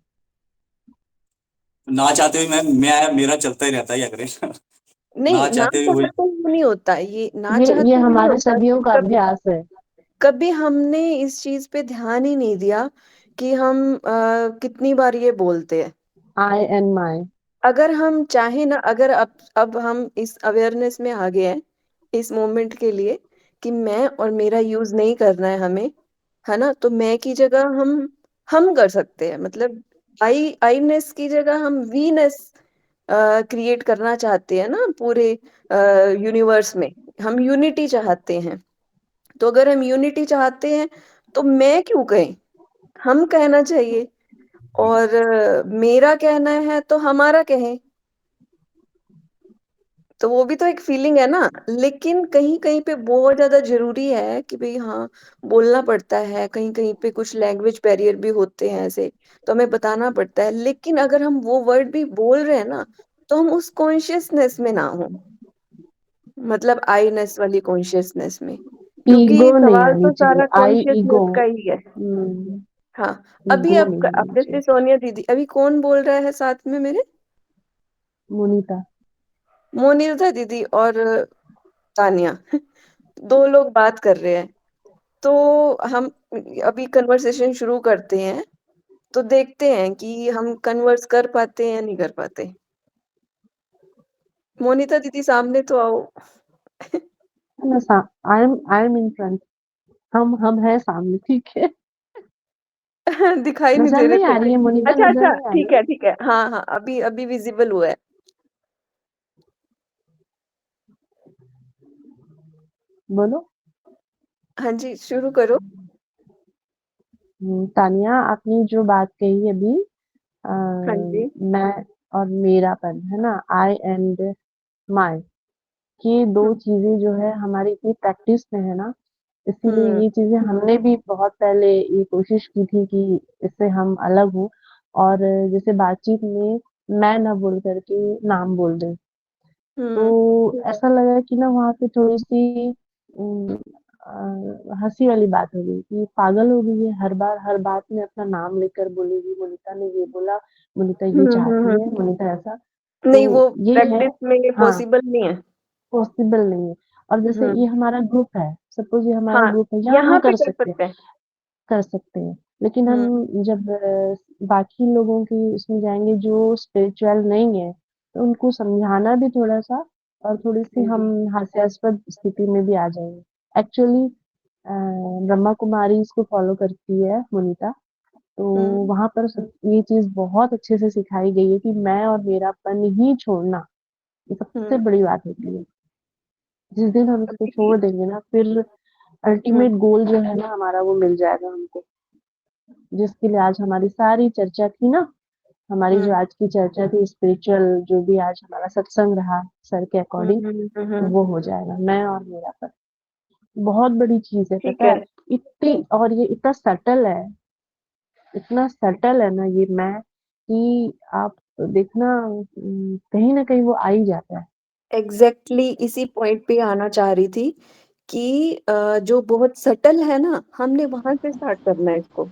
ना चाहते हुए मैं मेरा चलता ही रहता है, क्या करें नहीं, ना ना चाहते हुए वही। चाहते हुए नहीं होता, ये ना ये चाहते हुए नहीं हमारे होता। सदियों का कभी अभ्यास है। कभी हमने इस चीज पे ध्यान ही नहीं दिया कि हम कितनी बार ये बोलते हैं। आई एंड माई। अगर हम चाहें ना, अगर अब हम इस अवेयरनेस में आ गए हैं इस मोमेंट के लिए कि मैं और मेरा यूज नहीं करना है हमें, है ना, तो मैं की जगह हम कर सकते हैं। मतलब आईनेस की जगह हम वीनेस क्रिएट करना चाहते हैं ना पूरे यूनिवर्स में। हम यूनिटी चाहते हैं, तो अगर हम यूनिटी चाहते हैं तो मैं क्यों कहें, हम कहना चाहिए। और मेरा कहना है तो हमारा कहें, तो वो भी तो एक फीलिंग है ना। लेकिन कहीं कहीं पे बहुत ज्यादा जरूरी है कि भाई हाँ, बोलना पड़ता है, कहीं कहीं पे कुछ लैंग्वेज बैरियर भी होते हैं ऐसे, तो हमें बताना पड़ता है। लेकिन अगर हम वो वर्ड भी बोल रहे हैं ना, तो हम उस कॉन्शियसनेस में ना हो, मतलब आईनेस वाली कॉन्शियसनेस में, क्योंकि ईगो नहीं सवाल आनी तो चाहिए, सारा आई ईगो। कॉन्शियसनेस का ही है। हाँ। अभी ईगो अब नहीं आनी जैसे चाहिए। सोनिया दीदी, अभी कौन बोल रहा है साथ में मेरे? मोनिता। मोनिता दीदी और तानिया दो लोग बात कर रहे हैं। तो हम अभी कन्वर्सेशन शुरू करते हैं, तो देखते हैं कि हम कन्वर्स कर पाते हैं या नहीं कर पाते। मोनिता दीदी सामने तो आओ। I am in front. हम है सामने, ठीक है। दिखाई नहीं नजर दे रहे नहीं थे। आ रही है मोनिता, अच्छा नजर अच्छा, नहीं आ रही ठीक है। है ठीक है, हाँ हाँ, अभी अभी विजिबल हुआ है। बोलो। हाँ जी, शुरू करो। तानिया, आपने जो बात कही अभी, हाँ जी। मैं और मेरापन, है ना, आई एंड माय, ये 2 चीज़ें जो है हमारी इतनी प्रैक्टिस में है ना, इसीलिए ये चीज़ें हमने भी बहुत पहले ये कोशिश की थी कि इससे हम अलग हों और जैसे बातचीत में मैं ना बोल कर के नाम बोल दें। तो ऐसा लगा कि ना वहाँ पे थोड़ी-सी हँसी वाली बात हो गई कि पागल हो गई है, हर बार हर बात में अपना नाम लेकर बोलेगी, मोनिका ने ये बोला, मोनिका ये चाहती है, मोनिका ऐसा। नहीं, तो वो यही है, प्रैक्टिस में ये हाँ, पॉसिबल नहीं है। पॉसिबल नहीं है। और जैसे ये हमारा ग्रुप है, सपोज़ ये हमारा हाँ, ग्रुप है, यहाँ हम यहाँ पे कर कर सकते हैं। सकते हैं। कर सकते हैं। लेकिन हुँ, हम जब बाकी लोगों की उसमें जाएँगे जो स्पिरिचुअल नहीं है, तो उनको समझाना भी थोड़ा-सा और थोड़ी-सी हम हास्यास्पद स्थिति में भी आ जाएँगे। एक्चुअली ब्रह्मा कुमारी इसको फ़ॉलो करती है मोनिका, तो हुँ, वहाँ पर ये चीज़ बहुत अच्छे से सिखाई गई है कि मैं और मेरापन ही छोड़ना, ये सबसे हुँ, बड़ी बात होती है। जिस दिन हम इसको अभी छोड़ देंगे ना, फिर हुँ, अल्टीमेट गोल जो है ना हमारा, वो मिल जाएगा हमको। जिसके लिए आज हमारी सारी चर्चा थी ना, हमारी जो हुँ, आज की चर्चा थी स्पिरिचुअल, जो भी आज हमारा सत्संग रहा सर के हुँ, अकॉर्डिंग, हुँ, वो हो जाएगा, मैं और मेरापन। बहुत बड़ी चीज़ है, ठीक पता है। है? इतनी, और ये इतना सटल है, इतना सटल है ना ये मैं, कि आप देखना कहीं न कहीं वो आ ही जाता है। एग्ज़ैक्टली इसी पॉइंट पे आना चाह रही थी कि जो बहुत सटल है ना, हमने वहाँ से स्टार्ट करना है इसको।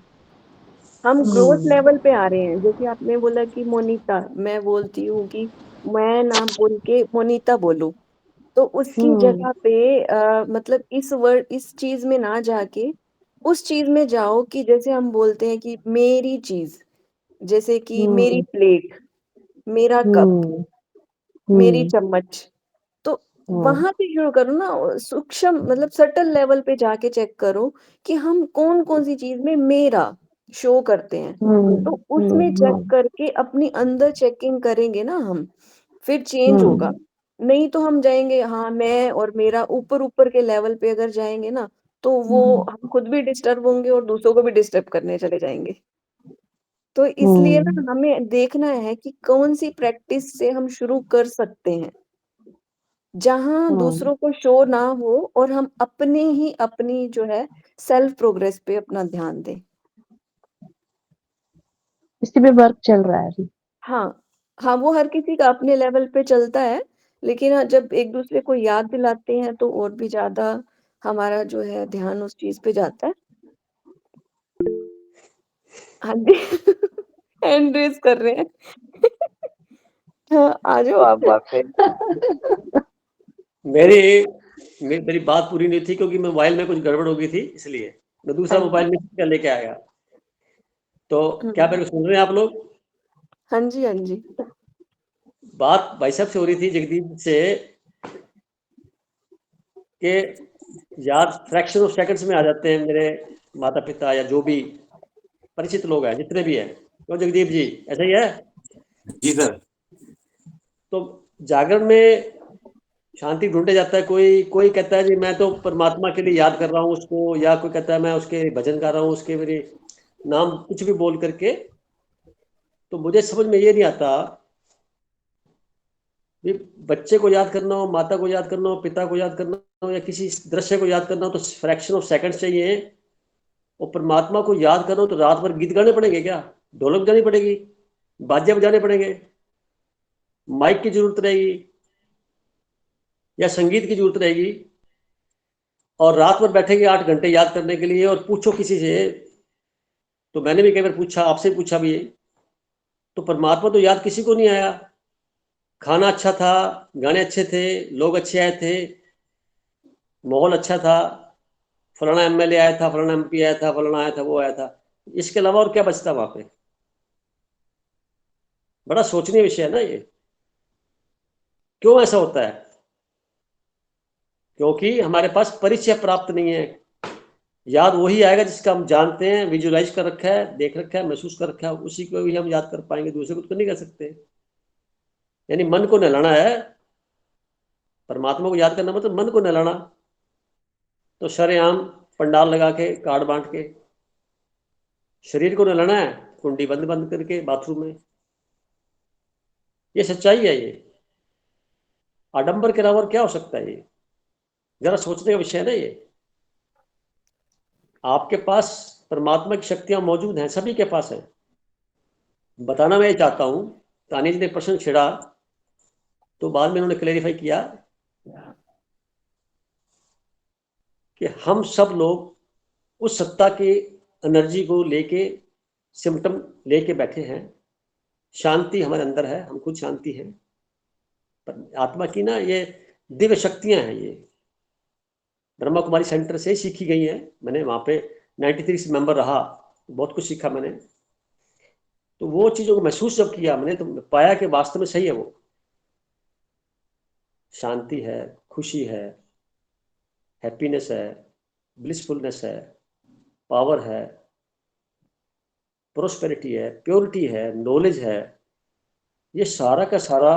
हम ग्रोथ हुँ, लेवल पे आ रहे हैं। जैसे आपने बोला कि मोनिता, मैं बोलती हूँ कि मैं ना बोल के मोनिता बोलूँ। तो उसकी हुँ, जगह पे मतलब इस चीज़ में ना जाके, उस चीज़ में जाओ कि जैसे हम बोलते हैं कि मेरी चीज़, जैसे कि मेरी हुँ, प्लेट, मेरा कप, हुँ, मेरी हुँ, चम्मच। तो हुँ, वहाँ से शुरू करो ना, सूक्ष्म मतलब सटल लेवल पे जाके चेक करो कि हम कौन-कौन सी चीज़ में मेरा शो करते हैं। हुँ, तो हुँ, उसमें चेक हुँ, करके अपनी अंदर चेकिंग करेंगे ना हम, फिर चेंज होगा। हुँ, नहीं तो हम जाएँगे हाँ, मैं और मेरा ऊपर-ऊपर के लेवल पे अगर जाएँगे ना, तो वो हुँ, हम खुद भी डिस्टर्ब होंगे और दूसरों को भी डिस्टर्ब करने चले जाएँगे। तो इसलिए हुँ, ना हमें देखना है कि कौन-सी प्रैक्टिस से हम शुरू कर सकते हैं। जहाँ हुँ। दूसरों को शो ना हो और हम अपने ही अपनी जो है सेल्फ प्रोग्रेस पे अपना ध्यान दें। इसी पे वर्क चल रहा है अभी। हाँ, हाँ, वो हर किसी का अपने लेवल पे चलता है, लेकिन हाँ, जब एक-दूसरे को याद दिलाते हैं तो और भी ज़्यादा हमारा जो है ध्यान उस चीज़ पे जाता है। हाँ जी, हैंड रेज़ कर रहे हैं। हाँ, आ जाओ आप वापस। मेरी मेरी बात पूरी नहीं थी क्योंकि मोबाइल में कुछ गड़बड़ हो गई थी, इसलिए मैं दूसरा हाँ जी। मोबाइल मिस कर लेके आया। तो क्या हुँ। मेरे को सुन रहे हैं आप लोग? हाँ जी, हाँ जी। बात भाई साहब से हो रही थी, जगदीप से, कि याद फ्रैक्शन ऑफ सेकंड्स में आ जाते हैं मेरे माता पिता या जो भी परिचित लोग हैं, जितने भी हैं। क्यों जगदीप जी, ऐसा ही है? जी सर। तो जागरण में शांति ढूंढे जाता है। कोई कोई कहता है जी मैं तो परमात्मा के लिए याद कर रहा हूँ उसको, या कोई कहता है मैं उसके भजन कर रहा हूँ, उसके मेरे नाम कुछ भी बोल करके। तो मुझे समझ में ये नहीं आता भी, बच्चे को याद करना हो, माता को याद करना हो, पिता को याद करना हो, या किसी दृश्य को याद करना हो, तो फ्रैक्शन ऑफ सेकंड्स चाहिए। और परमात्मा को याद करना हो तो रात भर गीत गाने पड़ेंगे क्या? ढोलक बजानी पड़ेगी, बाजे बजाने पड़ेंगे, माइक की जरूरत रहेगी, या संगीत की जरूरत रहेगी? और रात भर बैठेंगे 8 घंटे याद करने के लिए, और पूछो किसी से, तो मैंने भी कई बार पूछा, आपसे पूछा भी, तो परमात्मा तो याद किसी को नहीं आया। खाना अच्छा था, गाने अच्छे थे, लोग अच्छे आए थे, माहौल अच्छा था, फलाना एमएलए आया था, फलाना एमपी आया था, फलाना आया था, वो आया था। इसके अलावा और क्या बचता वहां पे? बड़ा सोचनीय विषय है ना ये। क्यों ऐसा होता है? क्योंकि हमारे पास परिचय प्राप्त नहीं है। याद वही आएगा जिसका हम जानते हैं, विजुलाइज कर रखा है, देख रखा है, महसूस कर रखा है, उसी को भी हम याद कर पाएंगे, दूसरे को तो नहीं कर सकते। यानी मन को नहलाना है। परमात्मा को याद करना मतलब मन को नहलाना। तो सरेआम पंडाल लगा के कार्ड बांट के शरीर को नहलाना है, कुंडी बंद बंद करके बाथरूम में। ये सच्चाई है। ये आडंबर के अलावा क्या हो सकता है? ये जरा सोचने का विषय है ना। ये आपके पास परमात्मा की शक्तियां मौजूद हैं, सभी के पास है। बताना मैं ये चाहता हूं, तानी जी ने प्रश्न छेड़ा तो बाद में उन्होंने क्लेरिफाई किया कि हम सब लोग उस सत्ता की एनर्जी को लेके सिम्टम लेके बैठे हैं। शांति हमारे अंदर है, हम खुद शांति हैं। पर आत्मा की ना ये दिव्य शक्तियां हैं, ये ब्रह्मा कुमारी सेंटर से सीखी गई हैं। मैंने वहां पे 93 मेंबर रहा, बहुत कुछ सीखा मैंने। तो वो चीजों को महसूस जब किया मैंने, तो पाया कि वास्तव में सही है। वो शांति है, खुशी है, हैप्पीनेस है, ब्लिसफुलनेस है, पावर है, प्रोस्पेरिटी है, प्योरिटी है, नॉलेज है। ये सारा का सारा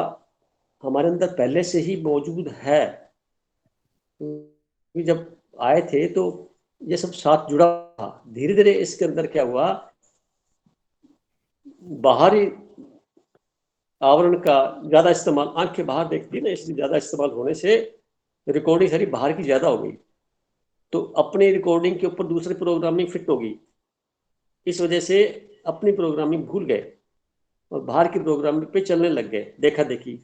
हमारे अंदर पहले से ही मौजूद है। जब आए थे तो ये सब साथ जुड़ा था। धीरे धीरे इसके अंदर क्या हुआ, बाहरी आवरण का ज्यादा इस्तेमाल, आंख के बाहर देखती है ना, इसलिए ज्यादा इस्तेमाल होने से रिकॉर्डिंग सारी बाहर की ज्यादा हो गई। तो अपनी रिकॉर्डिंग के ऊपर दूसरी प्रोग्रामिंग फिट होगी। इस वजह से अपनी प्रोग्रामिंग भूल गए और बाहर की प्रोग्रामिंग पे चलने लग गए। देखा देखी,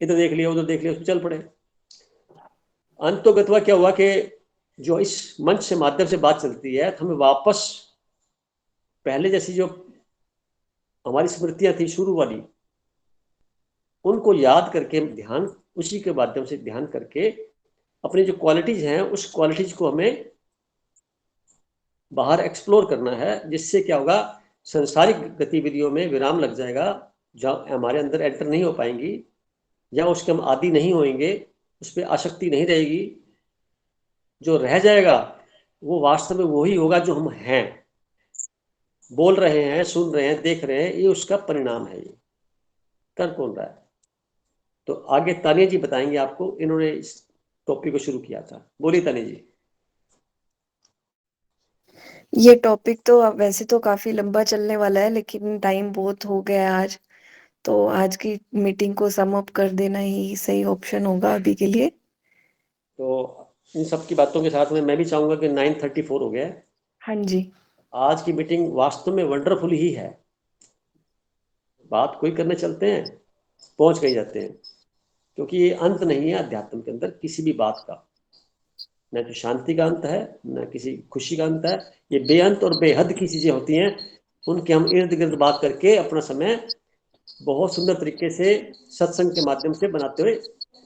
इधर देख लिया उधर देख लिया, उसमें चल पड़े। अंतोगत्वा क्या हुआ कि जो इस मंच से माध्यम से बात चलती है, हमें वापस पहले जैसी जो हमारी स्मृतियां थी शुरू वाली, उनको याद करके ध्यान, उसी के माध्यम से ध्यान करके अपनी जो क्वालिटीज हैं उस क्वालिटीज को हमें बाहर एक्सप्लोर करना है। जिससे क्या होगा, संसारिक गतिविधियों में विराम लग जाएगा, जहाँ हमारे अंदर एंटर नहीं हो पाएंगी, या उसके हम आदी नहीं होंगे, उस पर आसक्ति नहीं रहेगी। जो रह जाएगा वो वास्तव में वही होगा जो हम हैं, बोल रहे हैं, सुन रहे हैं, देख रहे हैं। ये उसका परिणाम है। ये कर कौन रहा है? तो आगे तानिया जी बताएंगे आपको। इन्होंने इस टॉपिक को शुरू किया था। बोलिए तानिया जी। ये टॉपिक तो अब वैसे तो काफी लंबा चलने वाला है, लेकिन टाइम बहुत हो गया है आज, तो आज की मीटिंग को सम अप कर देना ही सही ऑप्शन होगा अभी के लिए। तो इन सब की बातों के साथ में मैं भी चाहूंगा कि 9:34 हो गया है। हाँ जी, आज की मीटिंग वास्तव में वंडरफुल ही है। बात कोई करने चलते हैं, पहुंच गई जाते हैं, क्योंकि ये अंत नहीं है अध्यात्म के अंदर किसी भी बात का। न तो शांति का अंत है, न किसी खुशी का अंत है। ये बेअंत और बेहद की चीजें होती हैं, उनके हम इर्द गिर्द बात करके अपना समय बहुत सुंदर तरीके से सत्संग के माध्यम से बनाते हुए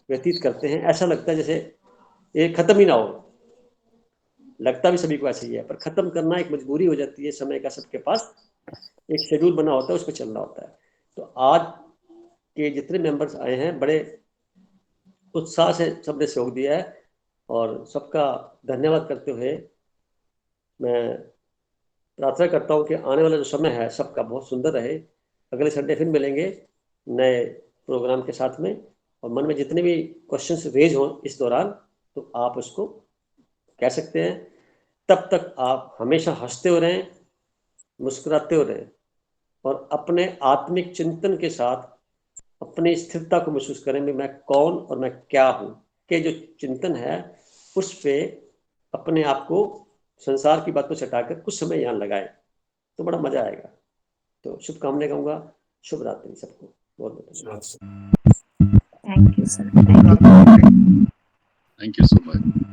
व्यतीत करते हैं। ऐसा लगता है जैसे ये खत्म ही ना हो। लगता भी सभी को ऐसे ही है, पर खत्म करना एक मजबूरी हो जाती है। समय का सबके पास एक शेड्यूल बना होता है, उस पर चलना होता है। तो आज के जितने मेंबर्स आए हैं, बड़े उत्साह से सबने सहयोग दिया है, और सबका धन्यवाद करते हुए मैं प्रार्थना करता हूँ कि आने वाला जो समय है सबका बहुत सुंदर रहे। अगले संडे फिर मिलेंगे नए प्रोग्राम के साथ में। और मन में जितने भी क्वेश्चंस रेज हों इस दौरान, तो आप उसको कह सकते हैं। तब तक आप हमेशा हंसते हो रहें, मुस्कुराते हो रहें, और अपने आत्मिक चिंतन के साथ अपनी स्थिरता को महसूस करें कि मैं कौन और मैं क्या हूँ के जो चिंतन है, उस पे अपने आप को संसार की बातों से हटाकर कुछ समय यहाँ लगाएं, तो बड़ा मजा आएगा। तो शुभकामनाएं कहूँगा। शुभ रात्रि सबको। बहुत बहुत thank you sir. Thank you so much.